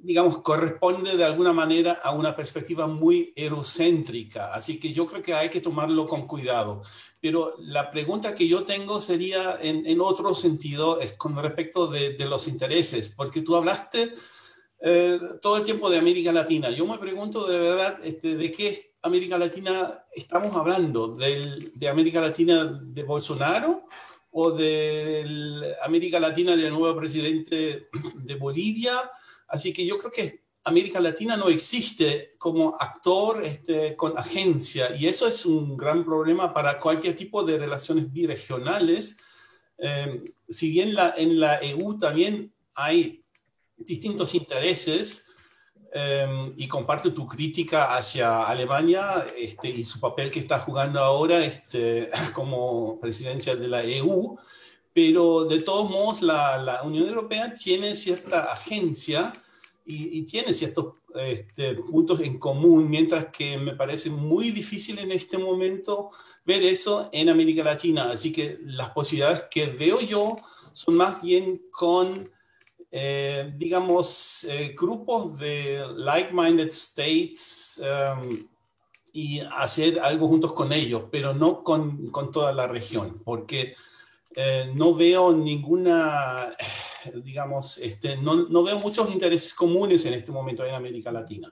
digamos, corresponde de alguna manera a una perspectiva muy eurocéntrica. Así que yo creo que hay que tomarlo con cuidado. Pero la pregunta que yo tengo sería en otro sentido, es con respecto de los intereses, porque tú hablaste todo el tiempo de América Latina. Yo me pregunto de verdad de qué América Latina estamos hablando, de América Latina de Bolsonaro o de América Latina del nuevo presidente de Bolivia. Así que yo creo que América Latina no existe como actor con agencia, y eso es un gran problema para cualquier tipo de relaciones birregionales. Si bien en la EU también hay distintos intereses, y comparto tu crítica hacia Alemania y su papel que está jugando ahora como presidencia de la EU, pero de todos modos la Unión Europea tiene cierta agencia y tiene ciertos puntos en común, mientras que me parece muy difícil en este momento ver eso en América Latina. Así que las posibilidades que veo yo son más bien con digamos, grupos de like-minded states y hacer algo juntos con ellos, pero no con toda la región, porque no veo ninguna, digamos, no veo muchos intereses comunes en este momento en América Latina.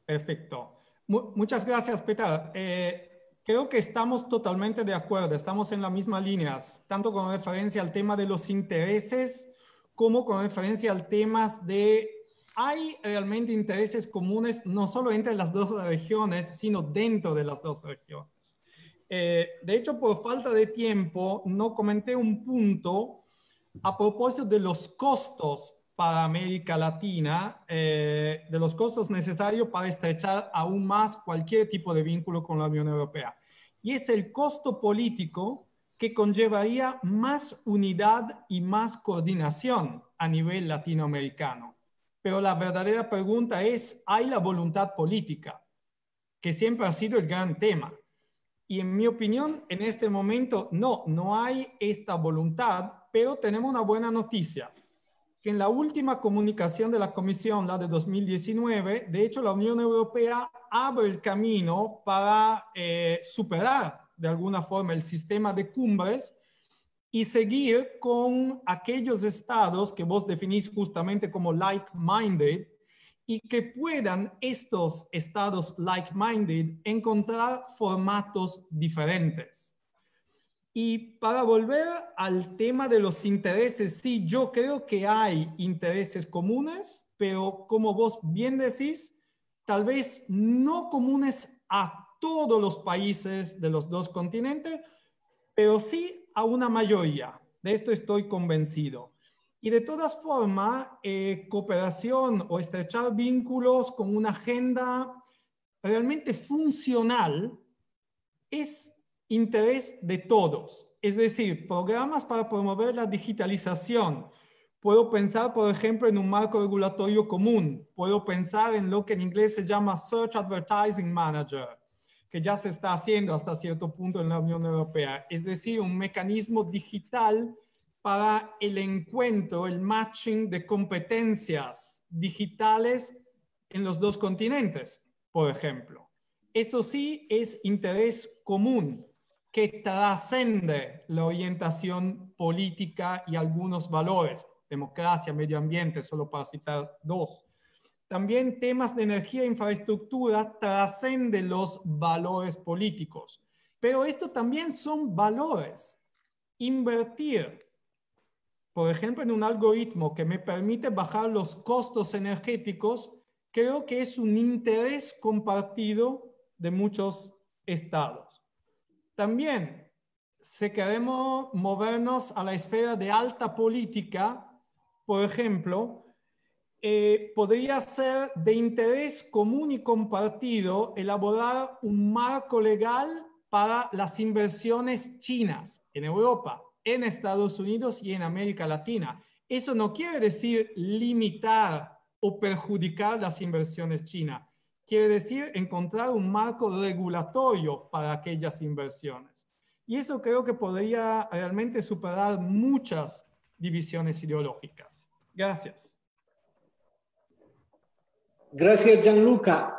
Perfecto. Muchas gracias, Peter. Creo que estamos totalmente de acuerdo, estamos en las mismas líneas, tanto con referencia al tema de los intereses como con referencia al tema de hay realmente intereses comunes no solo entre las dos regiones, sino dentro de las dos regiones. De hecho, por falta de tiempo, no comenté un punto a propósito de los costos para América Latina, de los costos necesarios para estrechar aún más cualquier tipo de vínculo con la Unión Europea. Y es el costo político que conllevaría más unidad y más coordinación a nivel latinoamericano. Pero la verdadera pregunta es, ¿hay la voluntad política? que siempre ha sido el gran tema. Y en mi opinión, en este momento no hay esta voluntad, pero tenemos una buena noticia, que en la última comunicación de la Comisión, la de 2019, de hecho la Unión Europea abre el camino para superar de alguna forma el sistema de cumbres y seguir con aquellos estados que vos definís justamente como like-minded, y que puedan estos estados like-minded encontrar formatos diferentes. Y para volver al tema de los intereses, sí, yo creo que hay intereses comunes, pero como vos bien decís, tal vez no comunes a todos los países de los dos continentes, pero sí a una mayoría. De esto estoy convencido. Y de todas formas, cooperación o estrechar vínculos con una agenda realmente funcional es interés de todos. Es decir, programas para promover la digitalización. Puedo pensar, por ejemplo, en un marco regulatorio común. Puedo pensar en lo que en inglés se llama Search Advertising Manager, que ya se está haciendo hasta cierto punto en la Unión Europea. Es decir, un mecanismo digital para el encuentro, el matching de competencias digitales en los dos continentes, por ejemplo. Eso sí es interés común que trascende la orientación política y algunos valores, democracia, medio ambiente, solo para citar dos. También temas de energía e infraestructura trascenden los valores políticos. Pero esto también son valores. Invertir, por ejemplo, en un algoritmo que me permite bajar los costos energéticos, creo que es un interés compartido de muchos estados. También, si queremos movernos a la esfera de alta política, por ejemplo, podría ser de interés común y compartido elaborar un marco legal para las inversiones chinas en Europa, en Estados Unidos y en América Latina. Eso no quiere decir limitar o perjudicar las inversiones chinas. Quiere decir encontrar un marco regulatorio para aquellas inversiones. Y eso creo que podría realmente superar muchas divisiones ideológicas. Gracias. Gracias, Gianluca.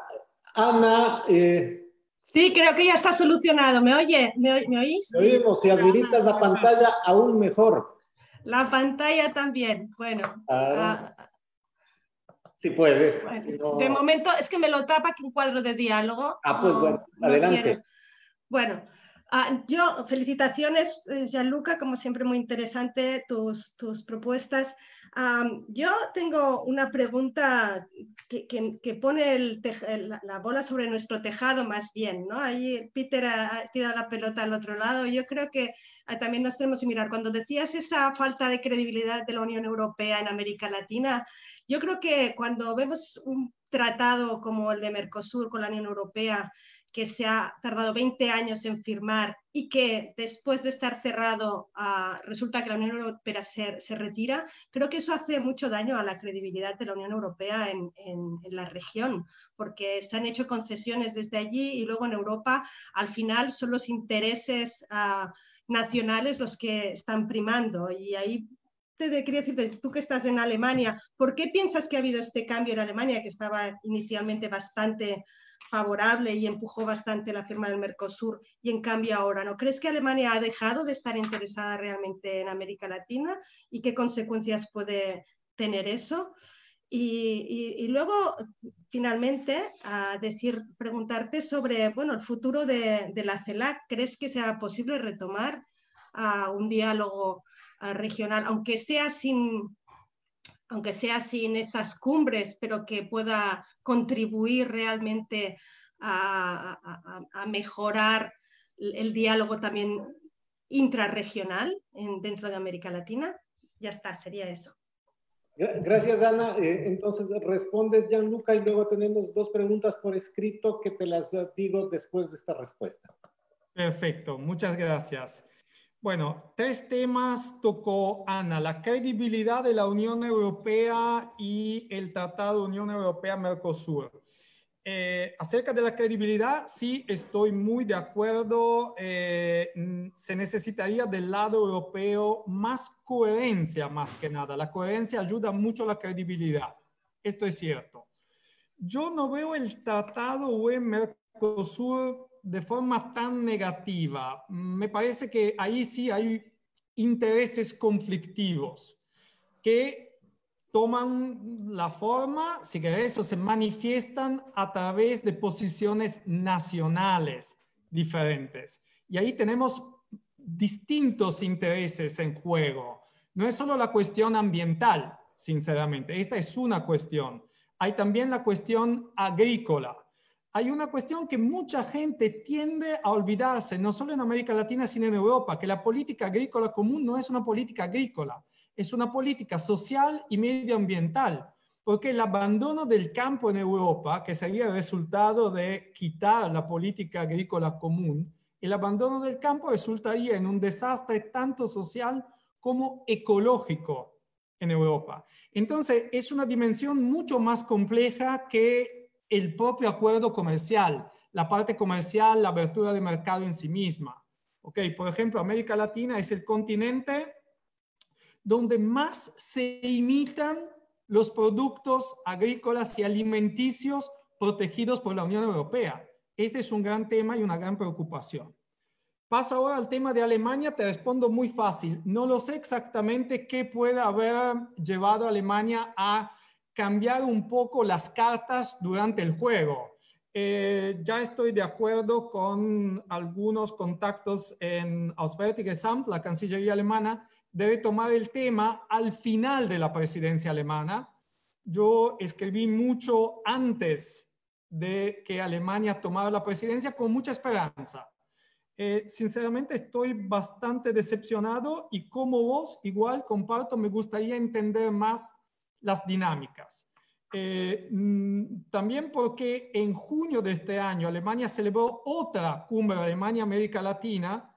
Ana, sí, creo que ya está solucionado. ¿Me oye? ¿Me oís? te oímos. Si habilitas la pantalla, aún mejor. La pantalla también. Bueno. Claro. Si puedes. Bueno, si no... De momento es que me lo tapa aquí un cuadro de diálogo. Pues bueno, adelante. Quiero. Bueno, yo, felicitaciones, Gianluca, como siempre muy interesante tus propuestas. Yo tengo una pregunta que pone la bola sobre nuestro tejado más bien, ¿no? Ahí Peter ha tirado la pelota al otro lado. Yo creo que también nos tenemos que mirar. Cuando decías esa falta de credibilidad de la Unión Europea en América Latina, yo creo que cuando vemos un tratado como el de Mercosur con la Unión Europea, que se ha tardado 20 años en firmar y que después de estar cerrado resulta que la Unión Europea se retira, creo que eso hace mucho daño a la credibilidad de la Unión Europea en la región, porque se han hecho concesiones desde allí y luego en Europa al final son los intereses nacionales los que están primando. Y ahí quería decirte, tú que estás en Alemania, ¿por qué piensas que ha habido este cambio en Alemania, que estaba inicialmente bastante favorable y empujó bastante la firma del Mercosur, y en cambio ahora no? ¿Crees que Alemania ha dejado de estar interesada realmente en América Latina y qué consecuencias puede tener eso? Y luego, finalmente, preguntarte sobre el futuro de la CELAC. ¿Crees que sea posible retomar un diálogo regional, aunque sea sin esas cumbres, pero que pueda contribuir realmente a mejorar el diálogo también intrarregional dentro de América Latina? Ya está, sería eso. Gracias, Ana. Entonces, respondes, Gianluca, y luego tenemos dos preguntas por escrito que te las digo después de esta respuesta. Perfecto, muchas gracias. Bueno, tres temas tocó Ana: la credibilidad de la Unión Europea y el Tratado Unión Europea-Mercosur. Acerca de la credibilidad, sí estoy muy de acuerdo. Se necesitaría del lado europeo más coherencia, más que nada. La coherencia ayuda mucho a la credibilidad. Esto es cierto. Yo no veo el tratado UE-Mercosur de forma tan negativa. Me parece que ahí sí hay intereses conflictivos que toman la forma, si querés, o se manifiestan a través de posiciones nacionales diferentes. Y ahí tenemos distintos intereses en juego. No es solo la cuestión ambiental, sinceramente. Esta es una cuestión. Hay también la cuestión agrícola. Hay una cuestión que mucha gente tiende a olvidarse, no solo en América Latina, sino en Europa, que la política agrícola común no es una política agrícola, es una política social y medioambiental, porque el abandono del campo en Europa, que sería el resultado de quitar la política agrícola común, el abandono del campo resultaría en un desastre tanto social como ecológico en Europa. Entonces, es una dimensión mucho más compleja que el propio acuerdo comercial, la parte comercial, la apertura de mercado en sí misma. Okay, por ejemplo, América Latina es el continente donde más se imitan los productos agrícolas y alimenticios protegidos por la Unión Europea. Este es un gran tema y una gran preocupación. Paso ahora al tema de Alemania, te respondo muy fácil. No lo sé exactamente qué puede haber llevado a Alemania a cambiar un poco las cartas durante el juego. Ya estoy de acuerdo con algunos contactos en Auswärtige Amt, la Cancillería alemana, debe tomar el tema al final de la presidencia alemana. Yo escribí mucho antes de que Alemania tomara la presidencia con mucha esperanza. Sinceramente estoy bastante decepcionado y como vos, igual comparto, me gustaría entender más las dinámicas. También porque en junio de este año Alemania celebró otra cumbre Alemania-América Latina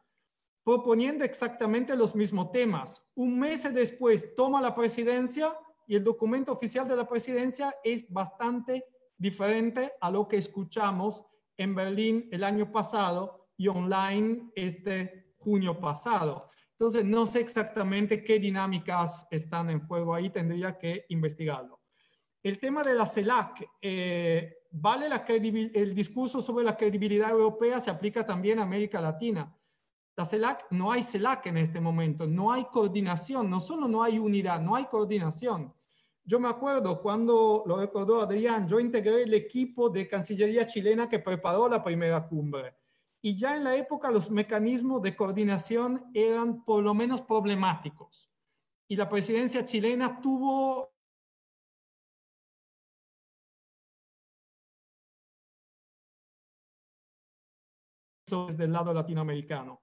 proponiendo exactamente los mismos temas. Un mes después toma la presidencia y el documento oficial de la presidencia es bastante diferente a lo que escuchamos en Berlín el año pasado y online este junio pasado. Entonces, no sé exactamente qué dinámicas están en juego ahí, tendría que investigarlo. El tema de la CELAC, ¿vale el discurso sobre la credibilidad europea se aplica también a América Latina? La CELAC, no hay CELAC en este momento, no hay coordinación, no solo no hay unidad, no hay coordinación. Yo me acuerdo cuando, lo recordó Adrián, yo integré el equipo de Cancillería chilena que preparó la primera cumbre. Y ya en la época los mecanismos de coordinación eran por lo menos problemáticos. Y la presidencia chilena tuvo desde el lado latinoamericano.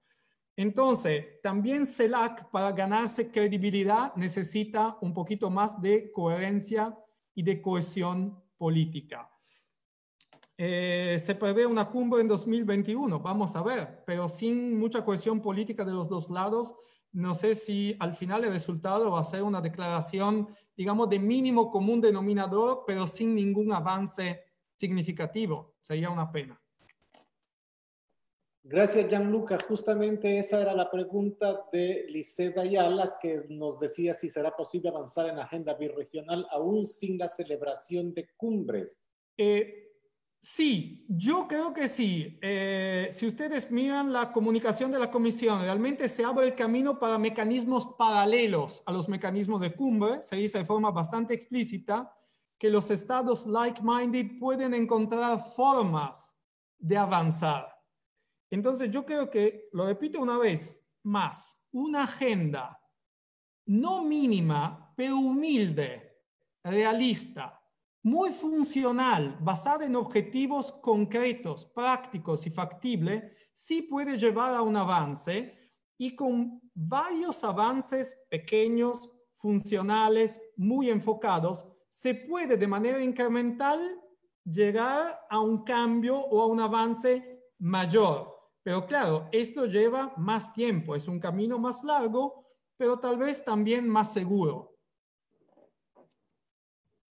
Entonces, también CELAC, para ganarse credibilidad, necesita un poquito más de coherencia y de cohesión política. Se prevé una cumbre en 2021, vamos a ver, pero sin mucha cohesión política de los dos lados, no sé si al final el resultado va a ser una declaración, digamos, de mínimo común denominador, pero sin ningún avance significativo. Sería una pena. Gracias, Gianluca. Justamente esa era la pregunta de Lisset Ayala, que nos decía si será posible avanzar en la agenda birregional aún sin la celebración de cumbres. Sí, yo creo que sí. Si ustedes miran la comunicación de la Comisión, realmente se abre el camino para mecanismos paralelos a los mecanismos de cumbre. Se dice de forma bastante explícita que los estados like-minded pueden encontrar formas de avanzar. Entonces yo creo que, lo repito una vez más, una agenda no mínima, pero humilde, realista, muy funcional, basada en objetivos concretos, prácticos y factibles, sí puede llevar a un avance y con varios avances pequeños, funcionales, muy enfocados, se puede de manera incremental llegar a un cambio o a un avance mayor. Pero claro, esto lleva más tiempo, es un camino más largo, pero tal vez también más seguro.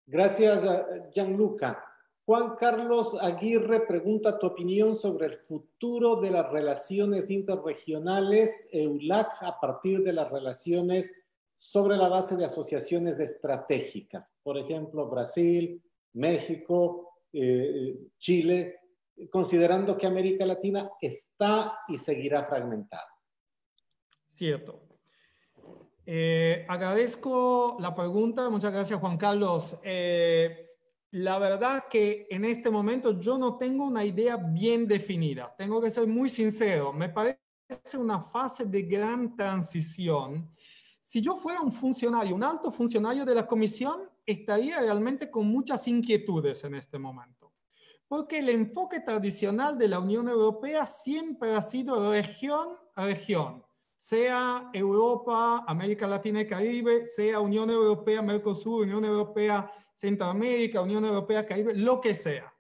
Gracias, Gianluca. Juan Carlos Aguirre pregunta tu opinión sobre el futuro de las relaciones interregionales EULAC a partir de las relaciones sobre la base de asociaciones estratégicas. Por ejemplo, Brasil, México, Chile, considerando que América Latina está y seguirá fragmentada. Cierto. Agradezco la pregunta. Muchas gracias, Juan Carlos. La verdad que en este momento yo no tengo una idea bien definida. Tengo que ser muy sincero. Me parece una fase de gran transición. Si yo fuera un funcionario, un alto funcionario de la Comisión, estaría realmente con muchas inquietudes en este momento. Porque el enfoque tradicional de la Unión Europea siempre ha sido región a región. Sea Europa, América Latina y Caribe, sea Unión Europea, Mercosur, Unión Europea, Centroamérica, Unión Europea, Caribe, lo que sea.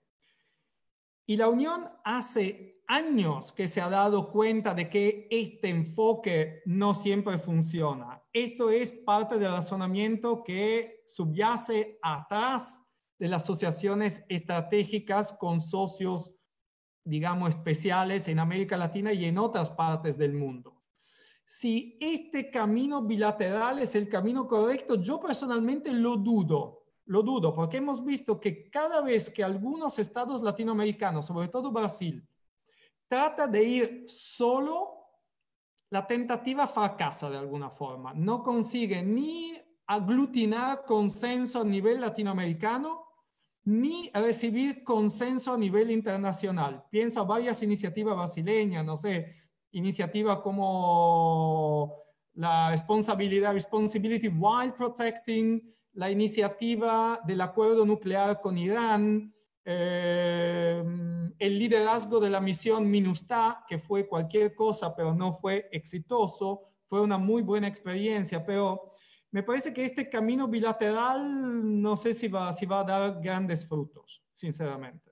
Y la Unión hace años que se ha dado cuenta de que este enfoque no siempre funciona. Esto es parte del razonamiento que subyace atrás de las asociaciones estratégicas con socios, digamos, especiales en América Latina y en otras partes del mundo. Si este camino bilateral es el camino correcto, yo personalmente lo dudo, porque hemos visto que cada vez que algunos estados latinoamericanos, sobre todo Brasil, trata de ir solo, la tentativa fracasa de alguna forma. No consigue ni aglutinar consenso a nivel latinoamericano, ni recibir consenso a nivel internacional. Pienso a varias iniciativas brasileñas, no sé, iniciativas como la Responsibility While Protecting, la iniciativa del acuerdo nuclear con Irán, el liderazgo de la misión MINUSTAH, que fue cualquier cosa, pero no fue exitoso, fue una muy buena experiencia, pero me parece que este camino bilateral no sé si va a dar grandes frutos, sinceramente.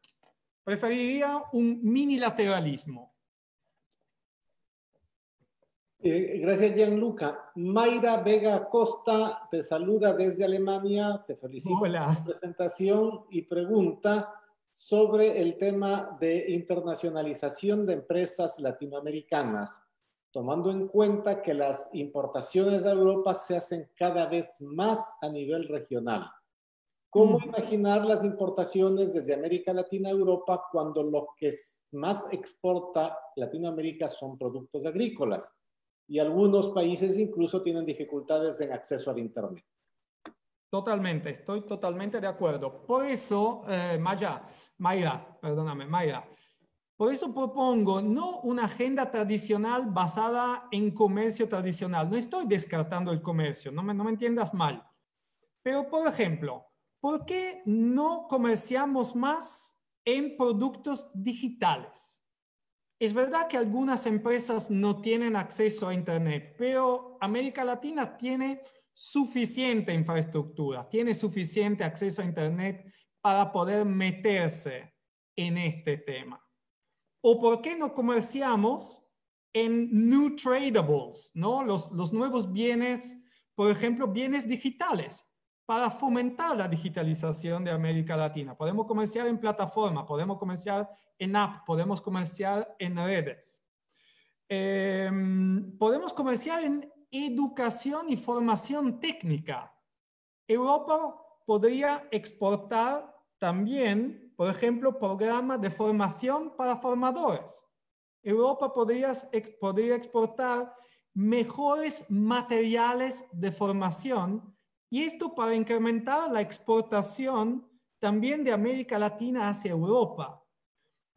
Preferiría un minilateralismo. Gracias, Gianluca. Mayra Vega Costa te saluda desde Alemania, te felicito por tu presentación y pregunta sobre el tema de internacionalización de empresas latinoamericanas, tomando en cuenta que las importaciones de Europa se hacen cada vez más a nivel regional. ¿Cómo imaginar las importaciones desde América Latina a Europa cuando lo que más exporta Latinoamérica son productos agrícolas? Y algunos países incluso tienen dificultades en acceso al Internet. Totalmente, estoy totalmente de acuerdo. Por eso, Mayra, por eso propongo no una agenda tradicional basada en comercio tradicional. No estoy descartando el comercio, no me entiendas mal. Pero, por ejemplo, ¿por qué no comerciamos más en productos digitales? Es verdad que algunas empresas no tienen acceso a Internet, pero América Latina tiene suficiente infraestructura, tiene suficiente acceso a Internet para poder meterse en este tema. ¿O por qué no comerciamos en new tradables, ¿no? Los nuevos bienes, por ejemplo, bienes digitales, para fomentar la digitalización de América Latina? Podemos comerciar en plataforma, podemos comerciar en app, podemos comerciar en redes. Podemos comerciar en educación y formación técnica. Europa podría exportar también, por ejemplo, programas de formación para formadores. Europa podría exportar mejores materiales de formación, y esto para incrementar la exportación también de América Latina hacia Europa.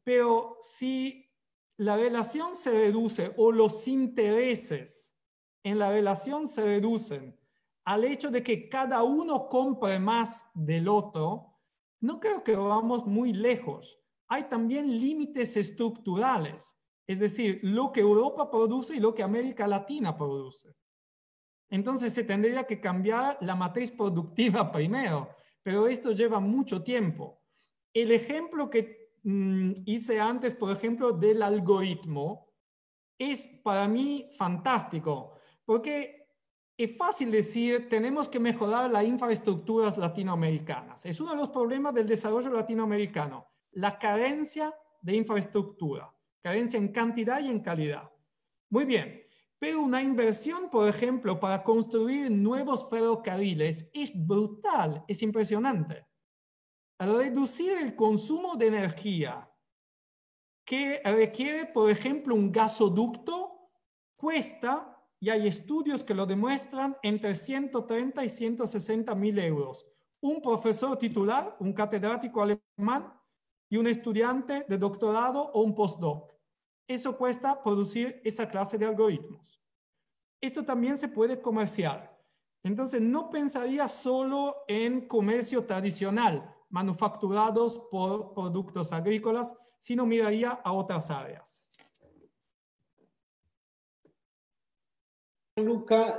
Pero si la relación se reduce o los intereses en la relación se reducen al hecho de que cada uno compre más del otro, no creo que vamos muy lejos. Hay también límites estructurales, es decir, lo que Europa produce y lo que América Latina produce. Entonces se tendría que cambiar la matriz productiva primero, pero esto lleva mucho tiempo. El ejemplo que hice antes, por ejemplo, del algoritmo, es para mí fantástico, porque es fácil decir, tenemos que mejorar las infraestructuras latinoamericanas. Es uno de los problemas del desarrollo latinoamericano, la carencia de infraestructura, carencia en cantidad y en calidad. Muy bien, pero una inversión, por ejemplo, para construir nuevos ferrocarriles es brutal, es impresionante. Reducir el consumo de energía que requiere, por ejemplo, un gasoducto, cuesta, y hay estudios que lo demuestran, entre 130 y 160 mil euros. Un profesor titular, un catedrático alemán y un estudiante de doctorado o un postdoc. Eso cuesta producir esa clase de algoritmos. Esto también se puede comerciar. Entonces, no pensaría solo en comercio tradicional, manufacturados por productos agrícolas, sino miraría a otras áreas. Luca,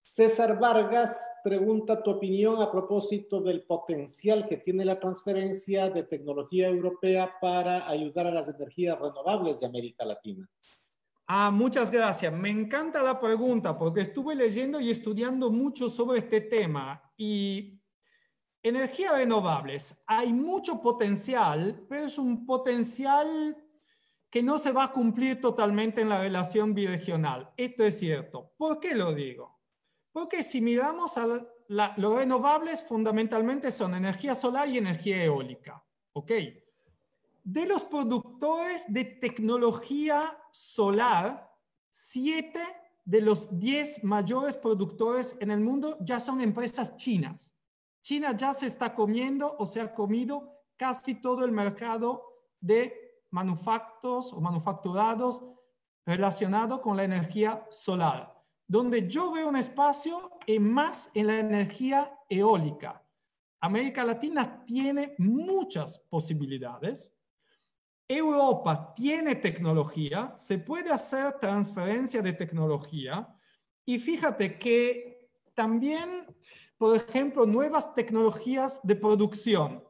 César Vargas pregunta tu opinión a propósito del potencial que tiene la transferencia de tecnología europea para ayudar a las energías renovables de América Latina. Muchas gracias. Me encanta la pregunta porque estuve leyendo y estudiando mucho sobre este tema. Y energías renovables, hay mucho potencial, pero es un potencial que no se va a cumplir totalmente en la relación birregional. Esto es cierto. ¿Por qué lo digo? Porque si miramos a los renovables, fundamentalmente son energía solar y energía eólica. ¿Ok? De los productores de tecnología solar, 7 de los 10 mayores productores en el mundo ya son empresas chinas. China ya se está comiendo o se ha comido casi todo el mercado de manufactos o manufacturados relacionado con la energía solar. Donde yo veo un espacio más en la energía eólica. América Latina tiene muchas posibilidades. Europa tiene tecnología, se puede hacer transferencia de tecnología y fíjate que también, por ejemplo, nuevas tecnologías de producción,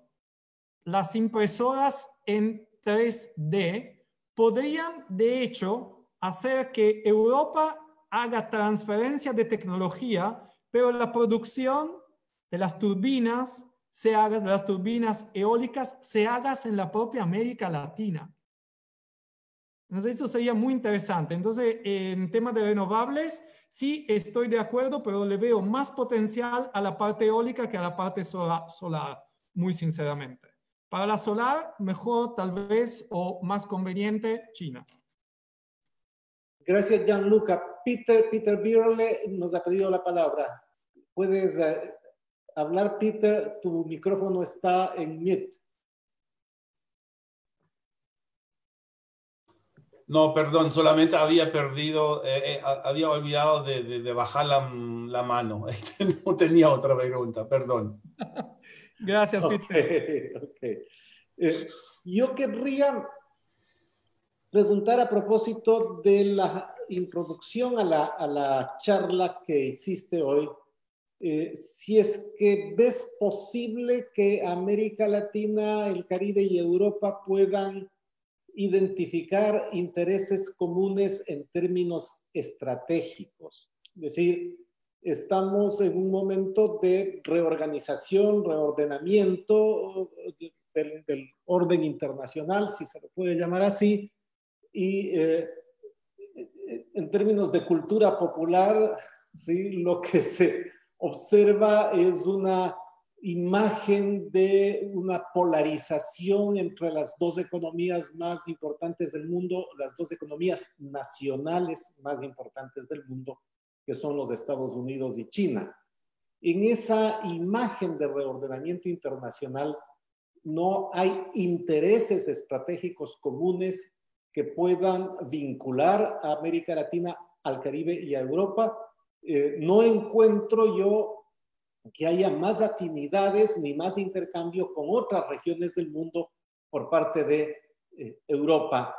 las impresoras en 3D, podrían de hecho hacer que Europa haga transferencia de tecnología, pero la producción de las turbinas de las turbinas eólicas se haga en la propia América Latina. Entonces, eso sería muy interesante. Entonces, en temas de renovables, sí estoy de acuerdo, pero le veo más potencial a la parte eólica que a la parte solar, muy sinceramente. Para la solar, mejor tal vez o más conveniente China. Gracias, Gianluca. Peter Birle nos ha pedido la palabra. Puedes hablar, Peter, tu micrófono está en mute. No, perdón, solamente había perdido, había olvidado de bajar la mano. No tenía otra pregunta, perdón. Gracias, Peter. Okay. Yo querría preguntar a propósito de la introducción a la charla que hiciste hoy. Si es que ves posible que América Latina, el Caribe y Europa puedan identificar intereses comunes en términos estratégicos. Es decir, estamos en un momento de reorganización, reordenamiento del orden internacional, si se lo puede llamar así, y en términos de cultura popular, ¿sí? Lo que se observa es una imagen de una polarización entre las dos economías más importantes del mundo, las dos economías nacionales más importantes del mundo, que son los Estados Unidos y China. En esa imagen de reordenamiento internacional no hay intereses estratégicos comunes que puedan vincular a América Latina, al Caribe y a Europa. No encuentro yo que haya más afinidades ni más intercambio con otras regiones del mundo por parte de Europa,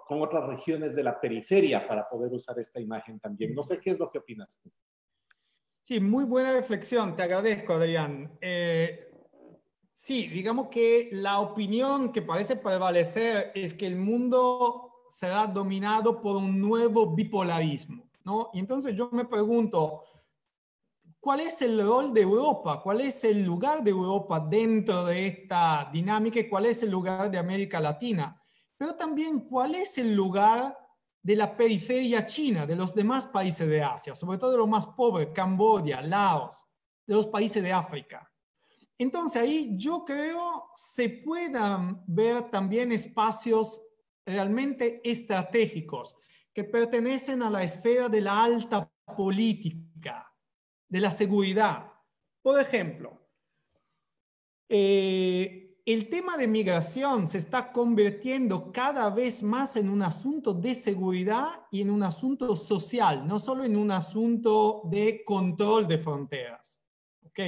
con otras regiones de la periferia, para poder usar esta imagen también. No sé qué es lo que opinas tú. Sí, muy buena reflexión, te agradezco, Adrián. Sí, digamos que la opinión que parece prevalecer es que el mundo será dominado por un nuevo bipolarismo. ¿no? Y entonces yo me pregunto, ¿cuál es el rol de Europa? ¿Cuál es el lugar de Europa dentro de esta dinámica? ¿Y cuál es el lugar de América Latina? Pero también, ¿cuál es el lugar de la periferia china, de los demás países de Asia, sobre todo de los más pobres, Camboya, Laos, de los países de África? Entonces ahí yo creo se puedan ver también espacios realmente estratégicos que pertenecen a la esfera de la alta política, de la seguridad. Por ejemplo, el tema de migración se está convirtiendo cada vez más en un asunto de seguridad y en un asunto social, no solo en un asunto de control de fronteras. ¿Ok?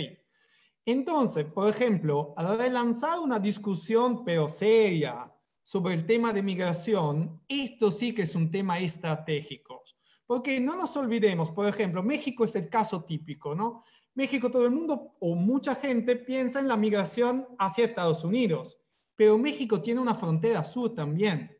Entonces, por ejemplo, al relanzar una discusión pero seria sobre el tema de migración, esto sí que es un tema estratégico. Porque no nos olvidemos, por ejemplo, México es el caso típico, ¿no? México, todo el mundo o mucha gente piensa en la migración hacia Estados Unidos, pero México tiene una frontera sur también.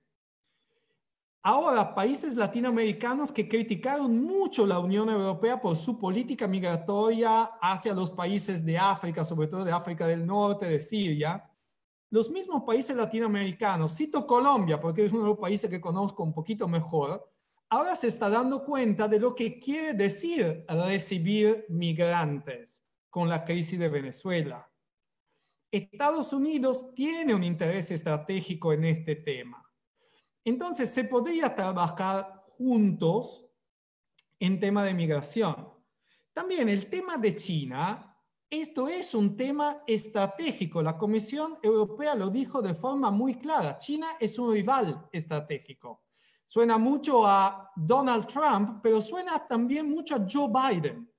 Ahora, países latinoamericanos que criticaron mucho la Unión Europea por su política migratoria hacia los países de África, sobre todo de África del Norte, de Siria, los mismos países latinoamericanos, cito Colombia porque es uno de los países que conozco un poquito mejor, ahora se está dando cuenta de lo que quiere decir recibir migrantes con la crisis de Venezuela. Estados Unidos tiene un interés estratégico en este tema. Entonces, se podría trabajar juntos en tema de migración. También el tema de China, esto es un tema estratégico. La Comisión Europea lo dijo de forma muy clara. China es un rival estratégico. Suena mucho a Donald Trump, pero suena también mucho a Joe Biden.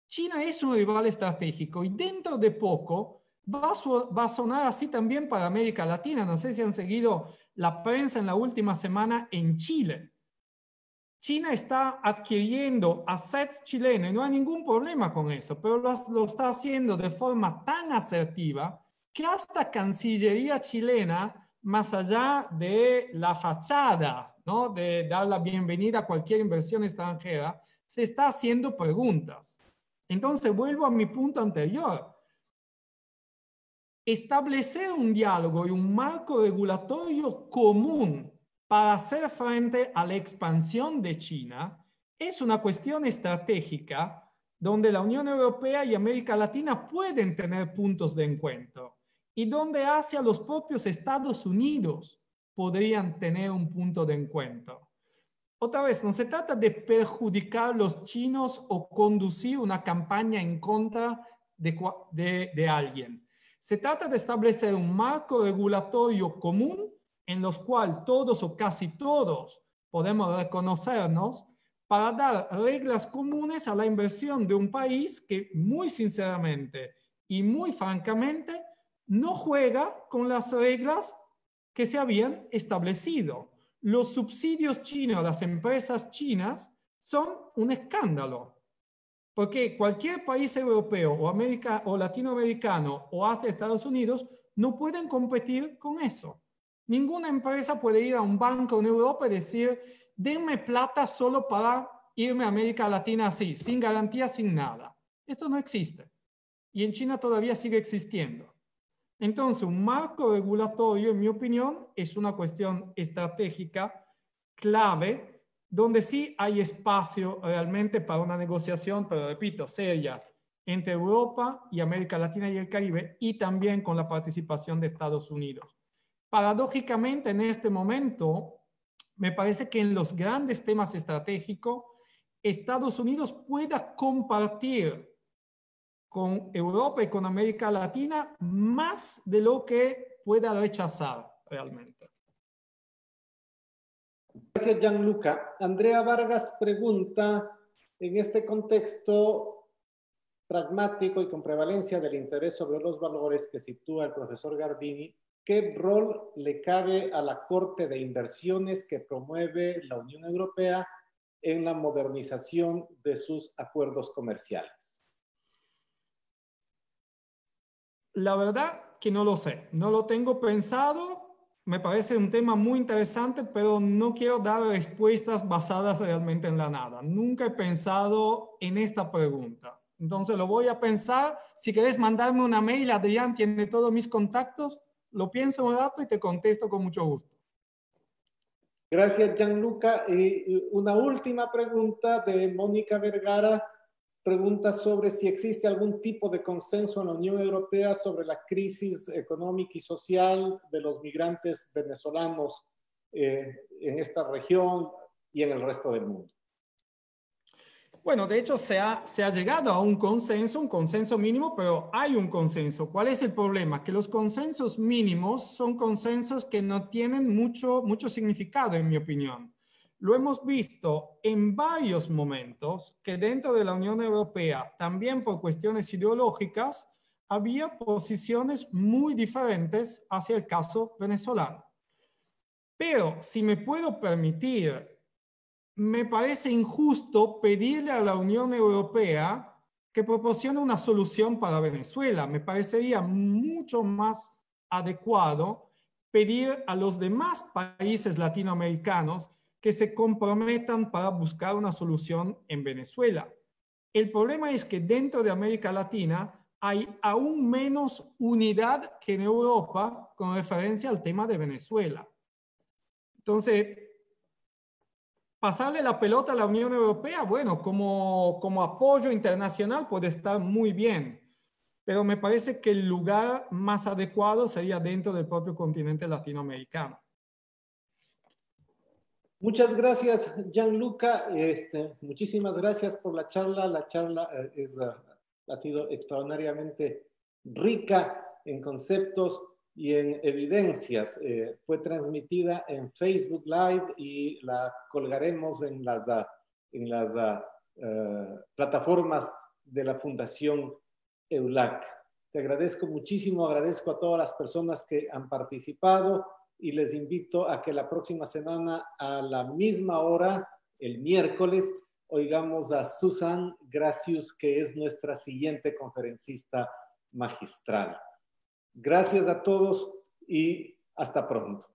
China es un rival estratégico y dentro de poco va a sonar así también para América Latina. No sé si han seguido la prensa en la última semana en Chile. China está adquiriendo assets chilenos y no hay ningún problema con eso, pero lo está haciendo de forma tan asertiva que hasta Cancillería chilena, más allá de la fachada, ¿no?, de dar la bienvenida a cualquier inversión extranjera, se está haciendo preguntas. Entonces vuelvo a mi punto anterior. Establecer un diálogo y un marco regulatorio común para hacer frente a la expansión de China es una cuestión estratégica donde la Unión Europea y América Latina pueden tener puntos de encuentro y donde hacia los propios Estados Unidos podrían tener un punto de encuentro. Otra vez, no se trata de perjudicar a los chinos o conducir una campaña en contra de alguien. Se trata de establecer un marco regulatorio común en los cuales todos o casi todos podemos reconocernos para dar reglas comunes a la inversión de un país que muy sinceramente y muy francamente no juega con las reglas que se habían establecido. Los subsidios chinos a las empresas chinas son un escándalo. Porque cualquier país europeo o latinoamericano o hasta Estados Unidos no pueden competir con eso. Ninguna empresa puede ir a un banco en Europa y decir, denme plata solo para irme a América Latina así, sin garantía, sin nada. Esto no existe. Y en China todavía sigue existiendo. Entonces, un marco regulatorio, en mi opinión, es una cuestión estratégica clave donde sí hay espacio realmente para una negociación, pero repito, seria, entre Europa y América Latina y el Caribe y también con la participación de Estados Unidos. Paradójicamente, en este momento, me parece que en los grandes temas estratégicos, Estados Unidos pueda compartir con Europa y con América Latina más de lo que pueda rechazar realmente. Gracias, Gianluca. Andrea Vargas pregunta, en este contexto pragmático y con prevalencia del interés sobre los valores que sitúa el profesor Gardini, ¿qué rol le cabe a la Corte de Inversiones que promueve la Unión Europea en la modernización de sus acuerdos comerciales? La verdad que no lo sé, no lo tengo pensado. me parece un tema muy interesante, pero no quiero dar respuestas basadas realmente en la nada. Nunca he pensado en esta pregunta. Entonces lo voy a pensar. Si querés mandarme una mail, Adrián tiene todos mis contactos. Lo pienso un rato y te contesto con mucho gusto. Gracias, Gianluca. Una última pregunta de Mónica Vergara. Pregunta sobre si existe algún tipo de consenso en la Unión Europea sobre la crisis económica y social de los migrantes venezolanos en esta región y en el resto del mundo. Bueno, de hecho se ha llegado a un consenso mínimo, pero hay un consenso. ¿Cuál es el problema? Que los consensos mínimos son consensos que no tienen mucho significado, en mi opinión. Lo hemos visto en varios momentos que dentro de la Unión Europea, también por cuestiones ideológicas, había posiciones muy diferentes hacia el caso venezolano. Pero si me puedo permitir, me parece injusto pedirle a la Unión Europea que proporcione una solución para Venezuela. Me parecería mucho más adecuado pedir a los demás países latinoamericanos que se comprometan para buscar una solución en Venezuela. El problema es que dentro de América Latina hay aún menos unidad que en Europa con referencia al tema de Venezuela. Entonces, pasarle la pelota a la Unión Europea, bueno, como apoyo internacional puede estar muy bien, pero me parece que el lugar más adecuado sería dentro del propio continente latinoamericano. Muchas gracias, Gianluca. Muchísimas gracias por la charla. La charla ha sido extraordinariamente rica en conceptos y en evidencias. Fue transmitida en Facebook Live y la colgaremos en las plataformas de la Fundación EULAC. Te agradezco muchísimo, agradezco a todas las personas que han participado y les invito a que la próxima semana a la misma hora, el miércoles, oigamos a Susan Gracius, que es nuestra siguiente conferencista magistral. Gracias a todos y hasta pronto.